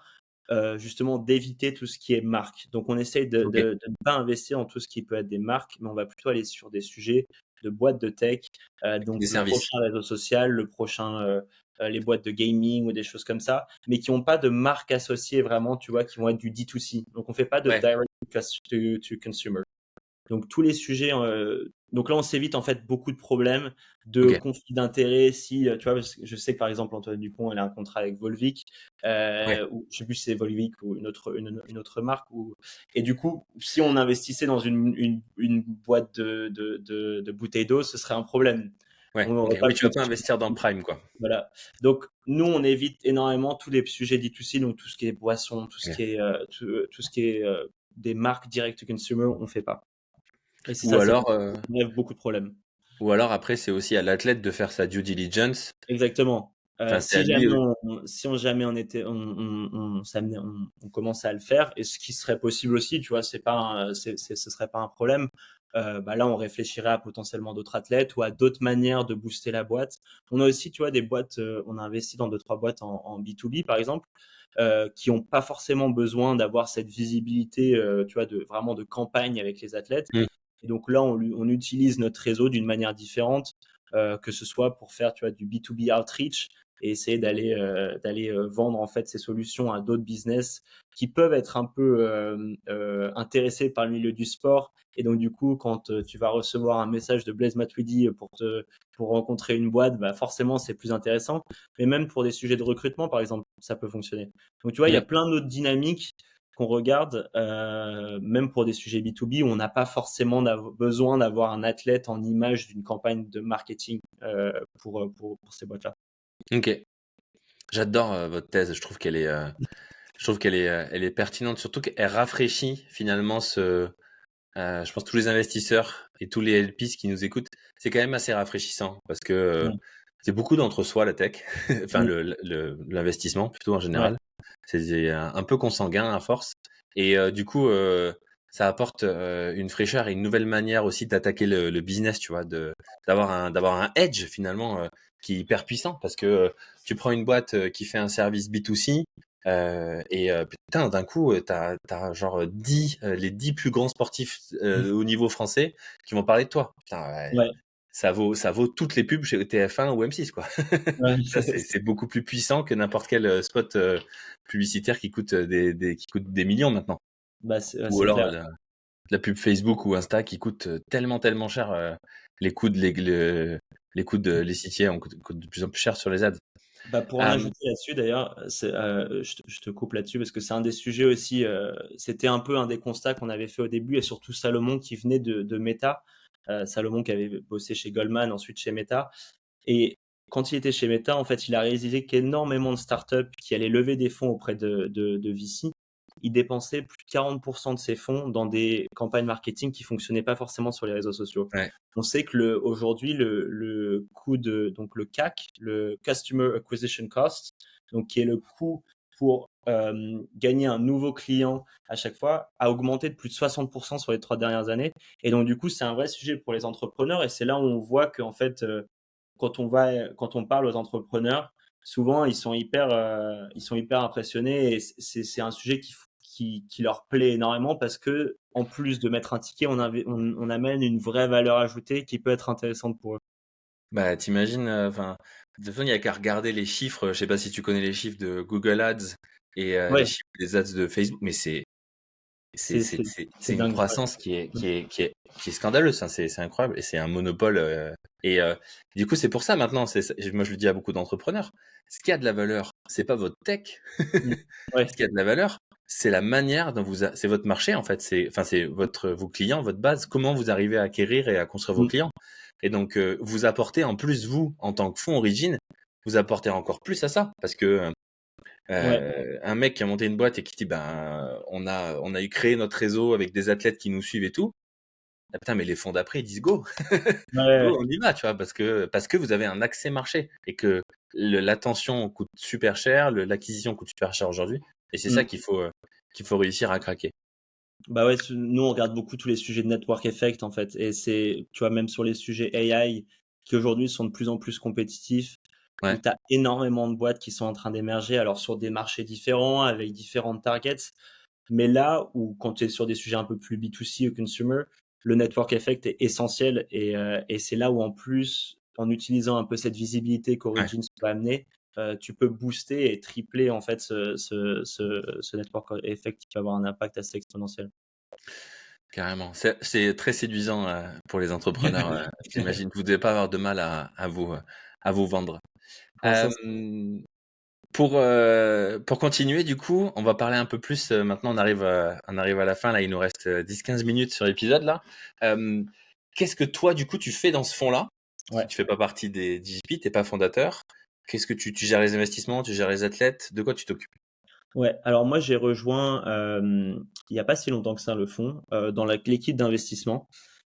justement d'éviter tout ce qui est marque. Donc, on essaye Ok. de ne pas investir dans tout ce qui peut être des marques, mais on va plutôt aller sur des sujets de boîtes de tech, donc Des le services. prochain réseau social, les boîtes de gaming ou des choses comme ça, mais qui n'ont pas de marque associée vraiment, tu vois, qui vont être du D2C. Donc, on fait pas de Ouais. direct to consumer. Donc tous les sujets, donc là on s'évite en fait beaucoup de problèmes de Ok. conflits d'intérêts si, tu vois? Parce que je sais que par exemple Antoine Dupont, elle a un contrat avec Volvic, Ouais. ou je sais plus si c'est Volvic ou une autre marque ou et du coup, si on investissait dans une boîte de bouteilles d'eau, ce serait un problème. Ouais. On Ok. n'aurait pas Oui, tu pu vas pas investir dans Prime, quoi. voilà. Donc nous, on évite énormément tous les sujets D2C, donc tout ce qui est boisson, tout ce Ok. qui est, tout ce qui est, des marques direct to consumer, on fait pas. Et c'est Ou ça, c'est alors, enlève beaucoup de problèmes. ou alors après, c'est aussi à l'athlète de faire sa due diligence. Exactement. Enfin, c'est à lui. Si jamais on était, on commençait à le faire, et ce qui serait possible aussi, tu vois, c'est pas, ce serait pas un problème. Bah là, on réfléchirait à potentiellement d'autres athlètes ou à d'autres manières de booster la boîte. On a aussi, tu vois, des boîtes. On a investi dans deux trois boîtes en B2B, par exemple, qui ont pas forcément besoin d'avoir cette visibilité, tu vois, de vraiment de campagne avec les athlètes. Hmm. Et donc là, on utilise notre réseau d'une manière différente, que ce soit pour faire, tu vois, du B2B outreach et essayer d'aller vendre en fait ces solutions à d'autres business qui peuvent être un peu intéressés par le milieu du sport. Et donc du coup, quand tu vas recevoir un message de Blaise Matuidi pour rencontrer une boîte, bah forcément c'est plus intéressant. Mais même pour des sujets de recrutement, par exemple, ça peut fonctionner. Donc tu vois, il y a Ouais. plein d'autres dynamiques qu'on regarde, même pour des sujets B2B, où on n'a pas forcément besoin d'avoir un athlète en image d'une campagne de marketing pour ces boîtes-là. Ok. J'adore votre thèse. Je trouve qu'elle est pertinente, surtout qu'elle rafraîchit finalement je pense tous les investisseurs et tous les LPs qui nous écoutent, c'est quand même assez rafraîchissant parce que Ouais. c'est beaucoup d'entre-soi la tech, enfin Mm. l'investissement plutôt en Ouais. général. C'est un peu consanguin à force et du coup ça apporte une fraîcheur et une nouvelle manière aussi d'attaquer le business, tu vois, d'avoir un edge finalement qui est hyper puissant parce que tu prends une boîte qui fait un service B2C et putain, d'un coup, t'as genre 10, les 10 plus grands sportifs au niveau français qui vont parler de toi. Putain, ouais, Ouais. ça vaut toutes les pubs chez TF1 ou M6, quoi. Ouais. Ça, c'est beaucoup plus puissant que n'importe quel spot publicitaire qui coûte des millions maintenant. Bah, ouais, Ou c'est alors clair. la pub Facebook ou Insta qui coûte tellement, tellement cher. Les coûts de les CTA coûtent de plus en plus cher sur les ads. Bah, pour en Euh, ajouter là-dessus d'ailleurs, je te coupe là-dessus parce que c'est un des sujets aussi, c'était un peu un des constats qu'on avait fait au début et surtout Salomon qui venait de Meta. Salomon qui avait bossé chez Goldman, ensuite chez Meta. Et quand il était chez Meta, en fait, il a réalisé qu'énormément de startups qui allaient lever des fonds auprès de VC, ils dépensaient plus de 40% de ces fonds dans des campagnes marketing qui fonctionnaient pas forcément sur les réseaux sociaux. ouais, On sait que aujourd'hui, le coût donc le CAC, le Customer Acquisition Cost, donc qui est le coût pour gagner un nouveau client à chaque fois, a augmenté de plus de 60% sur les 3 dernières années. Et donc, du coup, c'est un vrai sujet pour les entrepreneurs et c'est là où on voit qu'en fait, quand on parle aux entrepreneurs, souvent ils sont hyper impressionnés et c'est un sujet qui leur plaît énormément parce que en plus de mettre un ticket, on amène une vraie valeur ajoutée qui peut être intéressante pour eux. bah, t'imagines, enfin, de toute façon, il y a qu'à regarder les chiffres. Je sais pas si tu connais les chiffres de Google Ads et les Ouais, chiffres des ads de Facebook, mais c'est c'est c'est c'est c'est c'est c'est une dingue. croissance qui est scandaleuse. Hein. C'est incroyable et c'est un monopole. Et du coup, c'est pour ça maintenant. Moi, je le dis à beaucoup d'entrepreneurs. Ce qui a de la valeur, c'est pas votre tech. Mm. Ouais, Ce qui a de la valeur, c'est la manière dont c'est votre marché en fait. C'est vos clients, votre base. Comment vous arrivez à acquérir et à construire vos mm, clients. Et donc, vous apportez en plus, vous, en tant que fonds Origin, vous apportez encore plus à ça. Parce que ouais, un mec qui a monté une boîte et qui dit, ben, on a eu créé notre réseau avec des athlètes qui nous suivent et tout. Ah, putain, mais les fonds d'après, ils disent go, ouais, go, on y va, tu vois, parce que vous avez un accès marché et que l'attention coûte super cher, l'acquisition coûte super cher aujourd'hui. Et c'est ça mm. qu'il faut réussir à craquer. Bah ouais, nous on regarde beaucoup tous les sujets de network effect en fait, et c'est, tu vois, même sur les sujets AI qui aujourd'hui sont de plus en plus compétitifs, où Ouais, tu as énormément de boîtes qui sont en train d'émerger, alors sur des marchés différents, avec différentes targets. Mais là où, quand tu es sur des sujets un peu plus B2C ou consumer, le network effect est essentiel et c'est là où, en plus, en utilisant un peu cette visibilité ouais, qu'Origins peut amener, tu peux booster et tripler en fait ce network effect qui va avoir un impact assez exponentiel. carrément. C'est très séduisant pour les entrepreneurs. J'imagine que vous devez pas avoir de mal à vous vendre. Non, ça, Euh, pour continuer, du coup, on va parler un peu plus. Maintenant, on arrive à la fin. Là, il nous reste 10-15 minutes sur l'épisode. Là. Euh, Qu'est-ce que toi, du coup, tu fais dans ce fonds-là? ouais. Tu fais pas partie des DGP, tu n'es pas fondateur. Qu'est-ce que tu gères les investissements, tu gères les athlètes? De quoi tu t'occupes? Ouais, alors moi j'ai rejoint il y a pas si longtemps que ça le fonds, dans l'équipe d'investissement.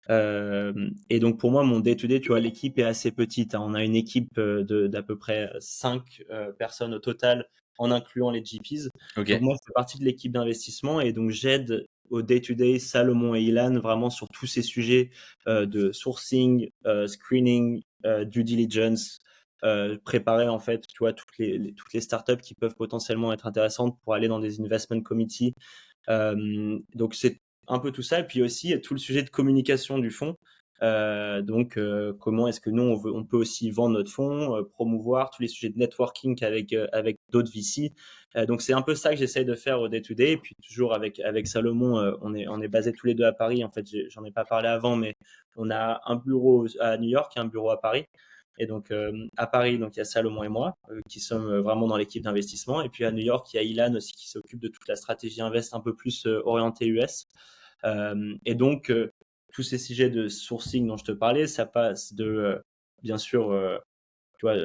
Et donc pour moi mon day-to-day, tu vois, l'équipe est assez petite, hein. On a une équipe d'à peu près 5 personnes au total, en incluant les GPs. Ok, Donc moi je fais partie de l'équipe d'investissement et donc j'aide au day-to-day Salomon et Ilan vraiment sur tous ces sujets de sourcing, screening, due diligence, préparer en fait, tu vois, toutes les startups qui peuvent potentiellement être intéressantes pour aller dans des investment committees. Donc c'est un peu tout ça, et puis aussi tout le sujet de communication du fonds. Donc, comment est-ce que nous, on peut aussi vendre notre fonds, promouvoir tous les sujets de networking avec d'autres VC. Donc, c'est un peu ça que j'essaye de faire au day-to-day. Et puis, toujours avec Salomon, on est basés tous les deux à Paris. En fait, j'en ai pas parlé avant, mais on a un bureau à New York et un bureau à Paris. Et donc, à Paris, donc il y a Salomon et moi qui sommes vraiment dans l'équipe d'investissement. Et puis à New York, il y a Ilan aussi qui s'occupe de toute la stratégie invest un peu plus orientée US. Et donc, tous ces sujets de sourcing dont je te parlais, ça passe de, bien sûr, tu vois,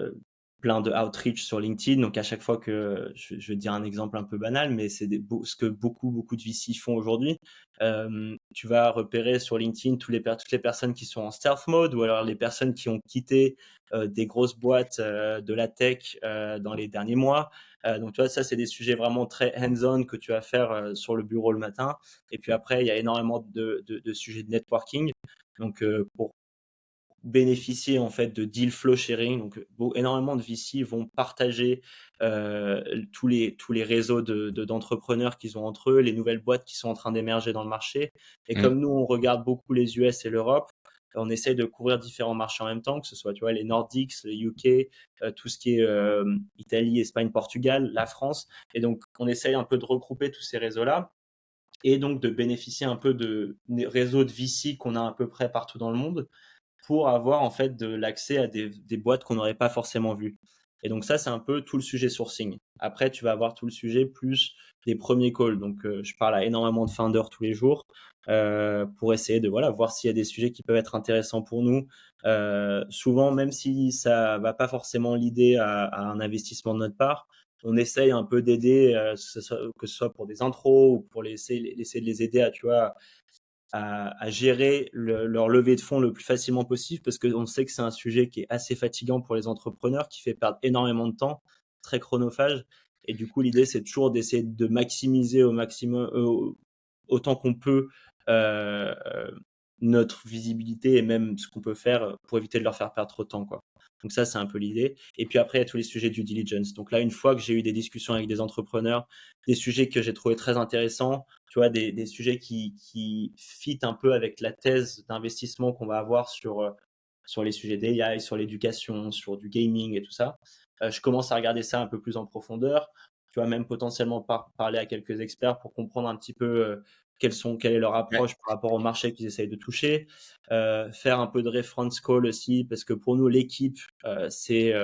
plein de outreach sur LinkedIn. Donc, à chaque fois que je vais te dire un exemple un peu banal, mais c'est ce que beaucoup de VC font aujourd'hui. Tu vas repérer sur LinkedIn toutes les personnes qui sont en stealth mode ou alors les personnes qui ont quitté des grosses boîtes de la tech dans les derniers mois. Donc, tu vois, ça, c'est des sujets vraiment très hands-on que tu vas faire sur le bureau le matin. Et puis après, il y a énormément de sujets de networking. Donc, pour bénéficier en fait de deal flow sharing. Donc, énormément de VC vont partager tous les réseaux d'entrepreneurs qu'ils ont entre eux, les nouvelles boîtes qui sont en train d'émerger dans le marché. Et Mm. comme nous, on regarde beaucoup les US et l'Europe, on essaie de couvrir différents marchés en même temps, que ce soit, tu vois, les Nordics, les UK, tout ce qui est Italie, Espagne, Portugal, la France. Et donc, on essaye un peu de regrouper tous ces réseaux-là et donc de bénéficier un peu de réseaux de VC qu'on a à peu près partout dans le monde pour avoir en fait de l'accès à des boîtes qu'on n'aurait pas forcément vues. Et donc ça, c'est un peu tout le sujet sourcing. Après, tu vas avoir tout le sujet plus des premiers calls. Donc, je parle à énormément de founders tous les jours pour essayer de voilà voir s'il y a des sujets qui peuvent être intéressants pour nous. Souvent, même si ça va pas forcément l'idée à un investissement de notre part, on essaye un peu d'aider, que ce soit pour des intros ou pour essayer de les aider à, tu vois, à gérer leur levée de fonds le plus facilement possible parce qu'on sait que c'est un sujet qui est assez fatigant pour les entrepreneurs, qui fait perdre énormément de temps, très chronophage. Et du coup, l'idée, c'est toujours d'essayer de maximiser au maximum, autant qu'on peut, euh, euh, notre visibilité et même ce qu'on peut faire pour éviter de leur faire perdre trop de temps, quoi. Donc ça, c'est un peu l'idée. Et puis après, il y a tous les sujets due diligence. Donc là, une fois que j'ai eu des discussions avec des entrepreneurs, des sujets que j'ai trouvé très intéressants, tu vois, des sujets qui fit un peu avec la thèse d'investissement qu'on va avoir sur les sujets d'AI, sur l'éducation, sur du gaming et tout ça. Je commence à regarder ça un peu plus en profondeur. Tu vois, même potentiellement parler à quelques experts pour comprendre un petit peu quelle est leur Ouais. approche par rapport au marché qu'ils essayent de toucher. Faire un peu de reference call aussi, parce que pour nous, l'équipe, c'est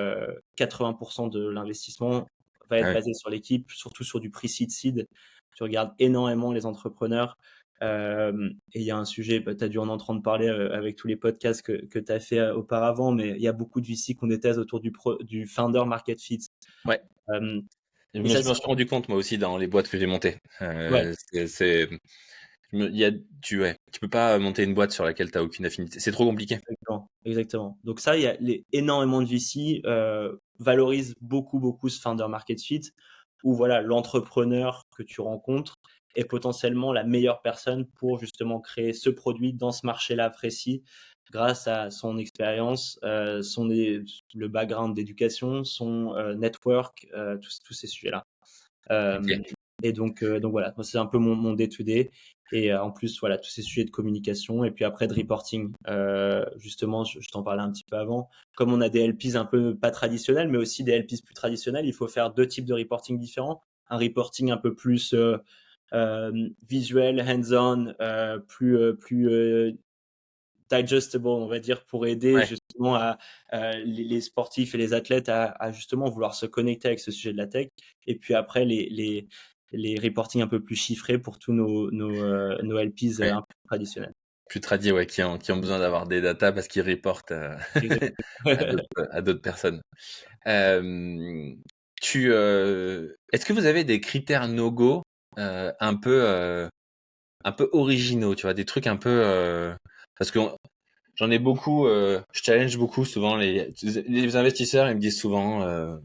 80% de l'investissement va Ah être ouais. basé sur l'équipe, surtout sur du pre-seed seed. Tu regardes énormément les entrepreneurs. Et il y a un sujet, bah, tu as dû en entendre parler avec tous les podcasts que tu as fait auparavant, mais il y a beaucoup de VC qu'on déteste autour du founder market fit. Ouais. Euh, Je et me, ça, je m'en suis rendu compte moi aussi dans les boîtes que j'ai montées. ouais, Il y a, ouais, tu peux pas monter une boîte sur laquelle tu n'as aucune affinité. C'est trop compliqué. exactement, exactement. Donc ça, il y a énormément de VC valorisent beaucoup ce founder market fit, où voilà, l'entrepreneur que tu rencontres est potentiellement la meilleure personne pour justement créer ce produit dans ce marché-là précis, grâce à son expérience, le background d'éducation, son network, tous ces sujets-là. Ok. Donc voilà, c'est un peu mon day-to-day. Et en plus, voilà, tous ces sujets de communication et puis après de reporting. Justement, je t'en parlais un petit peu avant. Comme on a des LPs un peu pas traditionnels, mais aussi des LPs plus traditionnels, il faut faire deux types de reporting différents. Un reporting un peu plus visuel, hands-on, plus digestible, on va dire, pour aider Ouais. justement les sportifs et les athlètes à justement vouloir se connecter avec ce sujet de la tech. Et puis après, les reporting un peu plus chiffrés pour tous nos LPs Ouais. un peu traditionnels. Plus tradis, ouais, qui ont besoin d'avoir des datas parce qu'ils reportent Exactement. à d'autres personnes. Euh, est-ce que vous avez des critères no-go un peu originaux, tu vois, des trucs un peu parce que j'en ai beaucoup, je challenge beaucoup souvent les investisseurs, ils me disent souvent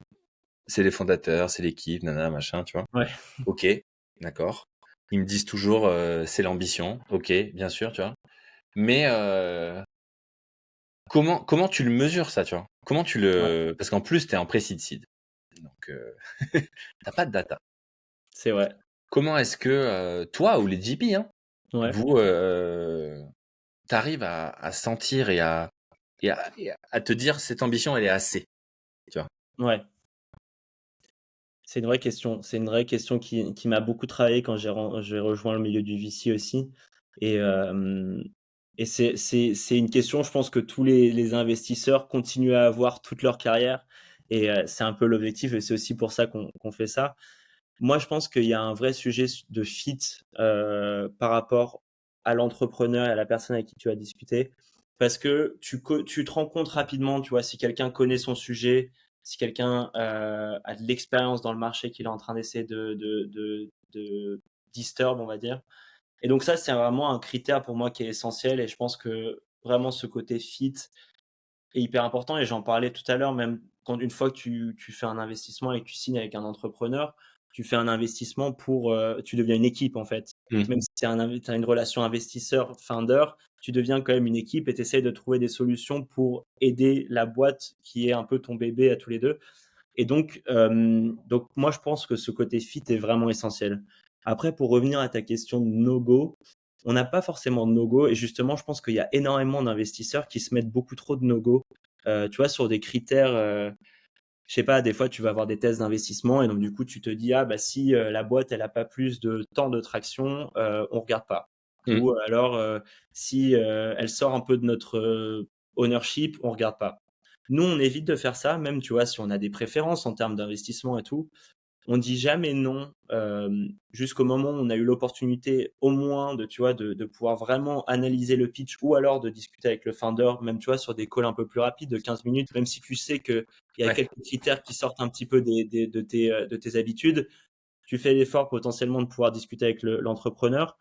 c'est les fondateurs, c'est l'équipe, nana, machin, tu vois. Ouais. Ok, d'accord. Ils me disent toujours c'est l'ambition, ok, bien sûr, tu vois. Mais comment tu le mesures ça, tu vois? Comment tu Ouais, le parce qu'en plus tu es en pré-seed seed. Donc tu pas de data. c'est vrai. Comment est-ce que toi ou les GP hein, Ouais. vous tu arrives à sentir et à te dire cette ambition, elle est assez, tu vois? Ouais, c'est une vraie question. C'est une vraie question qui m'a beaucoup travaillé quand j'ai rejoint le milieu du VC aussi et c'est une question, je pense, que tous les investisseurs continuent à avoir toute leur carrière et c'est un peu l'objectif et c'est aussi pour ça qu'on fait ça. Moi, je pense qu'il y a un vrai sujet de fit, par rapport à l'entrepreneur et à la personne avec qui tu vas discuter. Parce que tu te rends compte rapidement, tu vois, si quelqu'un connaît son sujet, si quelqu'un, a de l'expérience dans le marché qu'il est en train d'essayer de disturb, on va dire. Et donc ça, c'est vraiment un critère pour moi qui est essentiel et je pense que vraiment ce côté fit est hyper important et j'en parlais tout à l'heure, même quand une fois que tu fais un investissement et que tu signes avec un entrepreneur, tu fais un investissement pour, tu deviens une équipe en fait. Mmh. Même si tu as une relation investisseur-founder, tu deviens quand même une équipe et tu essaies de trouver des solutions pour aider la boîte qui est un peu ton bébé à tous les 2. Et donc moi je pense que ce côté fit est vraiment essentiel. Après pour revenir à ta question de no-go, on n'a pas forcément de no-go et justement je pense qu'il y a énormément d'investisseurs qui se mettent beaucoup trop de no-go, tu vois sur des critères, je sais pas, des fois tu vas avoir des tests d'investissement et donc du coup tu te dis: «Ah bah si, la boîte elle a pas plus de temps de traction, on regarde pas». Mmh. Ou alors, si, elle sort un peu de notre, ownership, on regarde pas. Nous, on évite de faire ça, même, tu vois, si on a des préférences en termes d'investissement et tout, on dit jamais non, jusqu'au moment où on a eu l'opportunité au moins de, tu vois, de pouvoir vraiment analyser le pitch ou alors de discuter avec le founder, même, tu vois, sur des calls un peu plus rapides de 15 minutes, même si tu sais qu'il y a Ouais. quelques critères qui sortent un petit peu de tes habitudes, tu fais l'effort potentiellement de pouvoir discuter avec l'entrepreneur,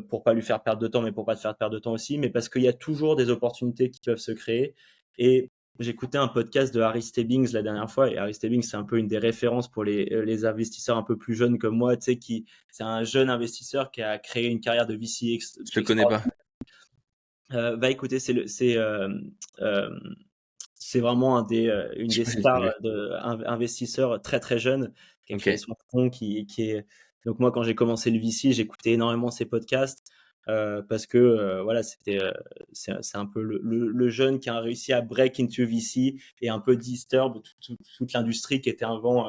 pour pas lui faire perdre de temps, mais pour pas te faire perdre de temps aussi, mais parce qu'il y a toujours des opportunités qui peuvent se créer. Et j'écoutais un podcast de Harry Stebbings la dernière fois, et Harry Stebbings, c'est un peu une des références pour les investisseurs un peu plus jeunes comme moi, tu sais, c'est un jeune investisseur qui a créé une carrière de VC Je le connais pas. va écouter, c'est vraiment une Je des connais pas stars lui. investisseurs très très jeune qui a créé OK. son fonds, qui est donc moi quand j'ai commencé le VC, j'écoutais énormément ses podcasts parce que voilà c'était c'est un peu le jeune qui a réussi à break into VC et un peu disturb toute l'industrie qui était avant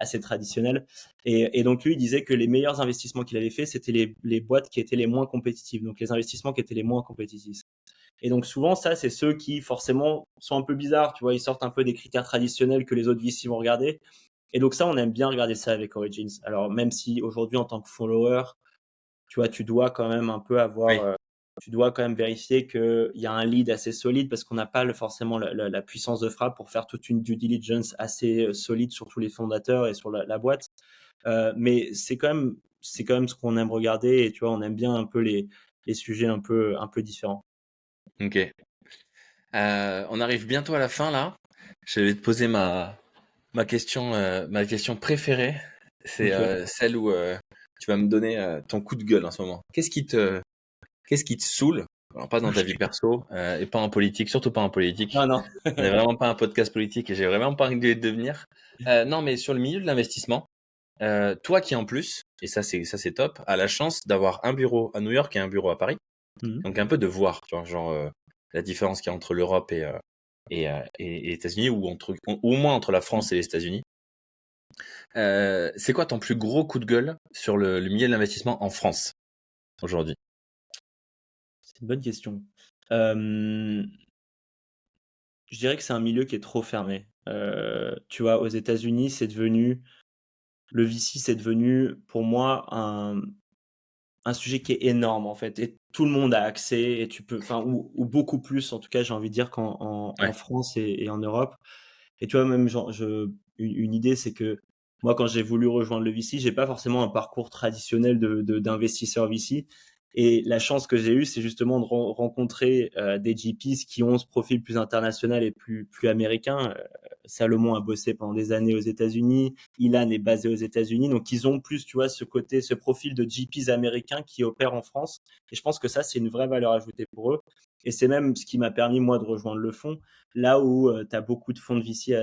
assez traditionnelle et donc lui il disait que les meilleurs investissements qu'il avait fait c'était les boîtes qui étaient les moins compétitives donc les investissements qui étaient les moins compétitifs et donc souvent, ça, c'est ceux qui forcément sont un peu bizarres, tu vois, ils sortent un peu des critères traditionnels que les autres VC vont regarder. Et donc ça, on aime bien regarder ça avec Origins. Alors même si aujourd'hui, en tant que follower, tu vois, tu dois quand même un peu avoir, Oui. tu dois quand même vérifier qu'il y a un lead assez solide parce qu'on n'a pas forcément la puissance de frappe pour faire toute une due diligence assez solide sur tous les fondateurs et sur la boîte. Mais c'est quand même ce qu'on aime regarder et tu vois, on aime bien un peu les sujets un peu différents. OK. On arrive bientôt à la fin là. Je vais te poser ma question préférée. C'est, Ok. celle où, tu vas me donner, ton coup de gueule en ce moment. Qu'est-ce qui te saoule? Alors pas dans ta vie perso, et pas en politique, surtout pas en politique. Non, non. On n'est vraiment pas un podcast politique et j'ai vraiment pas envie de le devenir. Non, mais sur le milieu de l'investissement, toi qui en plus, et ça c'est top, a la chance d'avoir un bureau à New York et un bureau à Paris, Mmh. donc un peu de voir, tu vois, genre, la différence qu'il y a entre l'Europe et les États-Unis ou ou au moins entre la France et les États-Unis. C'est quoi ton plus gros coup de gueule sur le milieu de l'investissement en France aujourd'hui? C'est une bonne question. Hem, je dirais que c'est un milieu qui est trop fermé. Tu vois, aux États-Unis, le VC, c'est devenu pour moi un sujet qui est énorme, en fait et tout le monde a accès et tu peux enfin ou beaucoup plus, en tout cas, j'ai envie de dire qu'en Ouais. France et en Europe et tu vois, même genre une idée, c'est que moi, quand j'ai voulu rejoindre le VC, j'ai pas forcément un parcours traditionnel d'investisseur VC et la chance que j'ai eue, c'est justement de rencontrer, des GPs qui ont ce profil plus international et plus américain. Salomon a bossé pendant des années aux États-Unis, Ilan est basé aux États-Unis, donc ils ont plus, tu vois, ce profil de GPs américains qui opèrent en France et je pense que ça, c'est une vraie valeur ajoutée pour eux et c'est même ce qui m'a permis, moi, de rejoindre le fonds. Là où tu as beaucoup de fonds de VC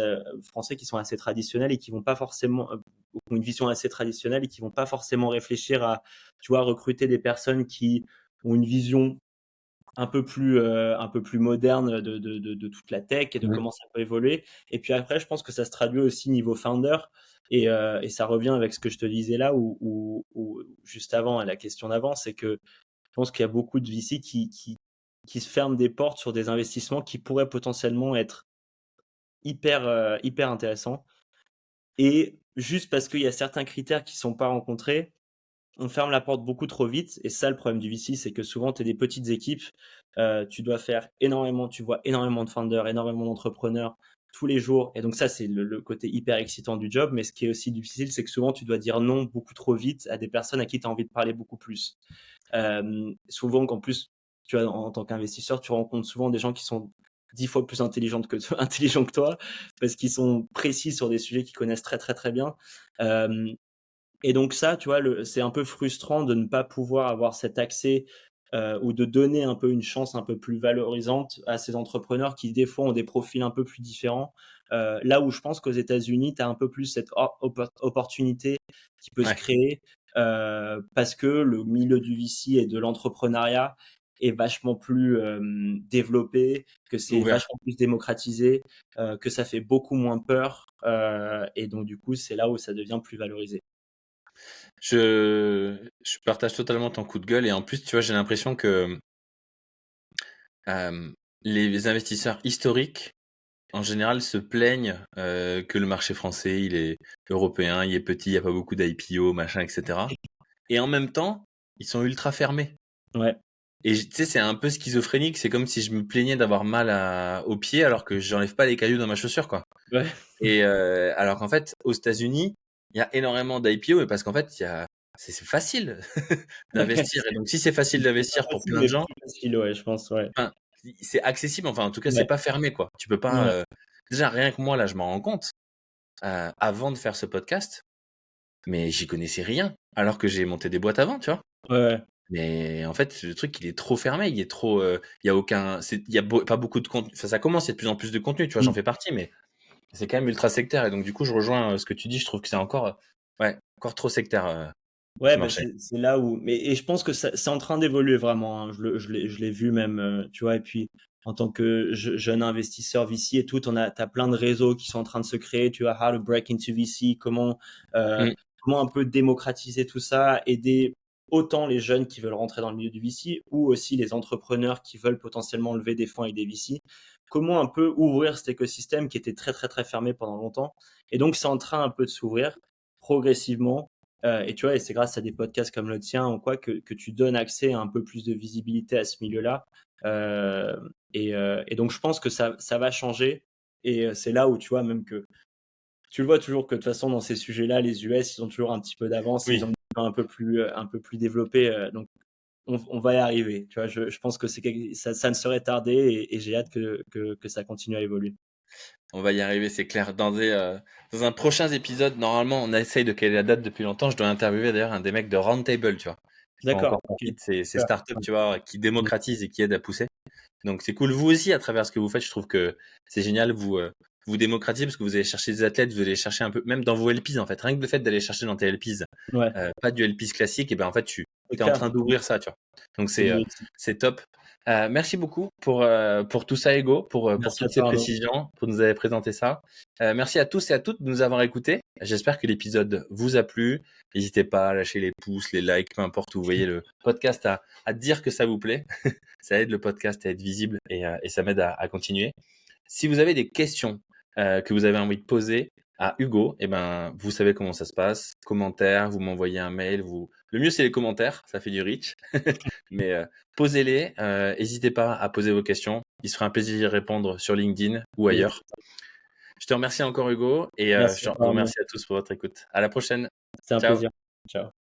français qui sont assez traditionnels et qui vont pas forcément, ont une vision assez traditionnelle et qui vont pas forcément réfléchir à, tu vois, recruter des personnes qui ont une vision un peu plus moderne de toute la tech et de Mmh. comment ça peut évoluer. Et puis après, je pense que ça se traduit aussi niveau founder. Et ça revient avec ce que je te disais là, ou juste avant, à la question d'avant, c'est que je pense qu'il y a beaucoup de VC qui se ferment des portes sur des investissements qui pourraient potentiellement être hyper intéressants. Et juste parce qu'il y a certains critères qui sont pas rencontrés, on ferme la porte beaucoup trop vite. Et ça, le problème du VC, c'est que souvent, tu es des petites équipes, tu dois faire énormément, tu vois énormément de founders, énormément d'entrepreneurs tous les jours. Et donc ça, c'est le côté hyper excitant du job. Mais ce qui est aussi difficile, c'est que souvent, tu dois dire non beaucoup trop vite à des personnes à qui tu as envie de parler beaucoup plus. Souvent qu'en plus, tu vois, en tant qu'investisseur, tu rencontres souvent des gens qui sont 10 fois plus intelligents que toi, parce qu'ils sont précis sur des sujets qu'ils connaissent très, très, très bien. Hem Et donc ça, tu vois, c'est un peu frustrant de ne pas pouvoir avoir cet accès, ou de donner un peu une chance un peu plus valorisante à ces entrepreneurs qui, des fois, ont des profils un peu plus différents. Là où je pense qu'aux États-Unis, tu as un peu plus cette opportunité qui peut se Ouais, créer, parce que le milieu du VC et de l'entrepreneuriat est vachement plus, développé, que c'est ouvert. vachement plus démocratisé, que ça fait beaucoup moins peur, et donc du coup, c'est là où ça devient plus valorisé. Je partage totalement ton coup de gueule et en plus, tu vois, j'ai l'impression que, hem, les investisseurs historiques, en général, se plaignent, que le marché français, il est européen, il est petit, il y a pas beaucoup d'IPO, machin et cetera et en même temps, ils sont ultra fermés Ouais. et tu sais, c'est un peu schizophrénique. C'est comme si je me plaignais d'avoir mal aux pieds alors que j'enlève pas les cailloux dans ma chaussure, quoi Ouais. et alors qu'en fait, aux États-Unis, il y a énormément d'IPO mais parce qu'en fait, il y a c'est facile Ouais, d'investir et donc si c'est facile c'est pas d'investir pour facile, plein de mais gens, plus facile, ouais, je pense, ouais. enfin, c'est accessible, enfin, en tout cas, c'est Ouais, pas fermé, quoi. Tu peux pas, ouais, déjà rien que moi, là, je m'en rends compte, avant de faire ce podcast, mais j'y connaissais rien, alors que j'ai monté des boîtes avant, tu vois? ouais, ouais. Mais en fait, le truc, il est trop fermé, il est trop, il y a aucun il y a pas beaucoup de contenu, enfin, ça commence, il y a de plus en plus de contenu, tu vois? J'en Mmh. fais partie, mais c'est quand même ultra sectaire et donc du coup, je rejoins, ce que tu dis, je trouve que c'est encore, ouais, encore trop sectaire, Ouais, ce bah, marché. c'est là où, et je pense que ça c'est en train d'évoluer vraiment, hein. Je l'ai vu même, tu vois? Et puis en tant que jeune investisseur VC et tout, tu as plein de réseaux qui sont en train de se créer, tu vois? How to break into VC, heu, Mmh, comment un peu démocratiser tout ça, aider autant les jeunes qui veulent rentrer dans le milieu du VC ou aussi les entrepreneurs qui veulent potentiellement lever des fonds avec des VC. Comment un peu ouvrir cet écosystème qui était très, très, très fermé pendant longtemps. Et donc c'est en train un peu de s'ouvrir progressivement. Et tu vois, et c'est grâce à des podcasts comme le tien ou quoi que tu donnes accès à un peu plus de visibilité à ce milieu-là. Et donc je pense que ça va changer. Et c'est là où tu vois même que tu le vois toujours que de toute façon dans ces sujets-là, les US, ils ont toujours un petit peu d'avance, ils ont oui. une vision un peu plus développée. Donc on va y arriver. Tu vois, je pense que ça ne saurait tarder, et j'ai hâte que ça continue à évoluer. On va y arriver, c'est clair. Dans un prochain épisode, normalement, on essaye de caler la date depuis longtemps. Je dois interviewer d'ailleurs un des mecs de Roundtable, tu vois, qui font D'accord, encore OK. partie de ces Super. startups, tu vois, qui Mmh. démocratisent et qui aident à pousser. Donc c'est cool. Vous aussi, à travers ce que vous faites, je trouve que c'est génial. Vous démocratisez parce que vous allez chercher des athlètes, vous allez chercher un peu, même dans vos LPs, en fait. Rien que le fait d'aller chercher dans tes LPs, Ouais, pas du LPs classique, et ben en fait, tu c'est es en clair. train d'ouvrir ça, tu vois. Donc C'est l'objectif. c'est top. Merci beaucoup pour tout ça, Ego, pour Merci à toutes ces toi, Arnaud. précisions, pour nous avoir présenté ça. Merci à tous et à toutes de nous avoir écoutés. J'espère que l'épisode vous a plu. N'hésitez pas à lâcher les pouces, les likes, peu importe où vous voyez le podcast, à dire que ça vous plaît. Ça aide le podcast à être visible et ça m'aide à continuer. Si vous avez des questions que vous avez envie de poser à Hugo, eh ben, vous savez comment ça se passe. Commentaires, vous m'envoyez un mail. Le mieux, c'est les commentaires, ça fait du reach. Mais posez-les, n'hésitez pas à poser vos questions. Il se fera un plaisir d'y répondre sur LinkedIn ou Yes. ailleurs. Je te remercie encore Hugo et Merci je à te toi, Arnaud. remercie à tous pour votre écoute. À la prochaine. C'était un Ciao. plaisir. Ciao.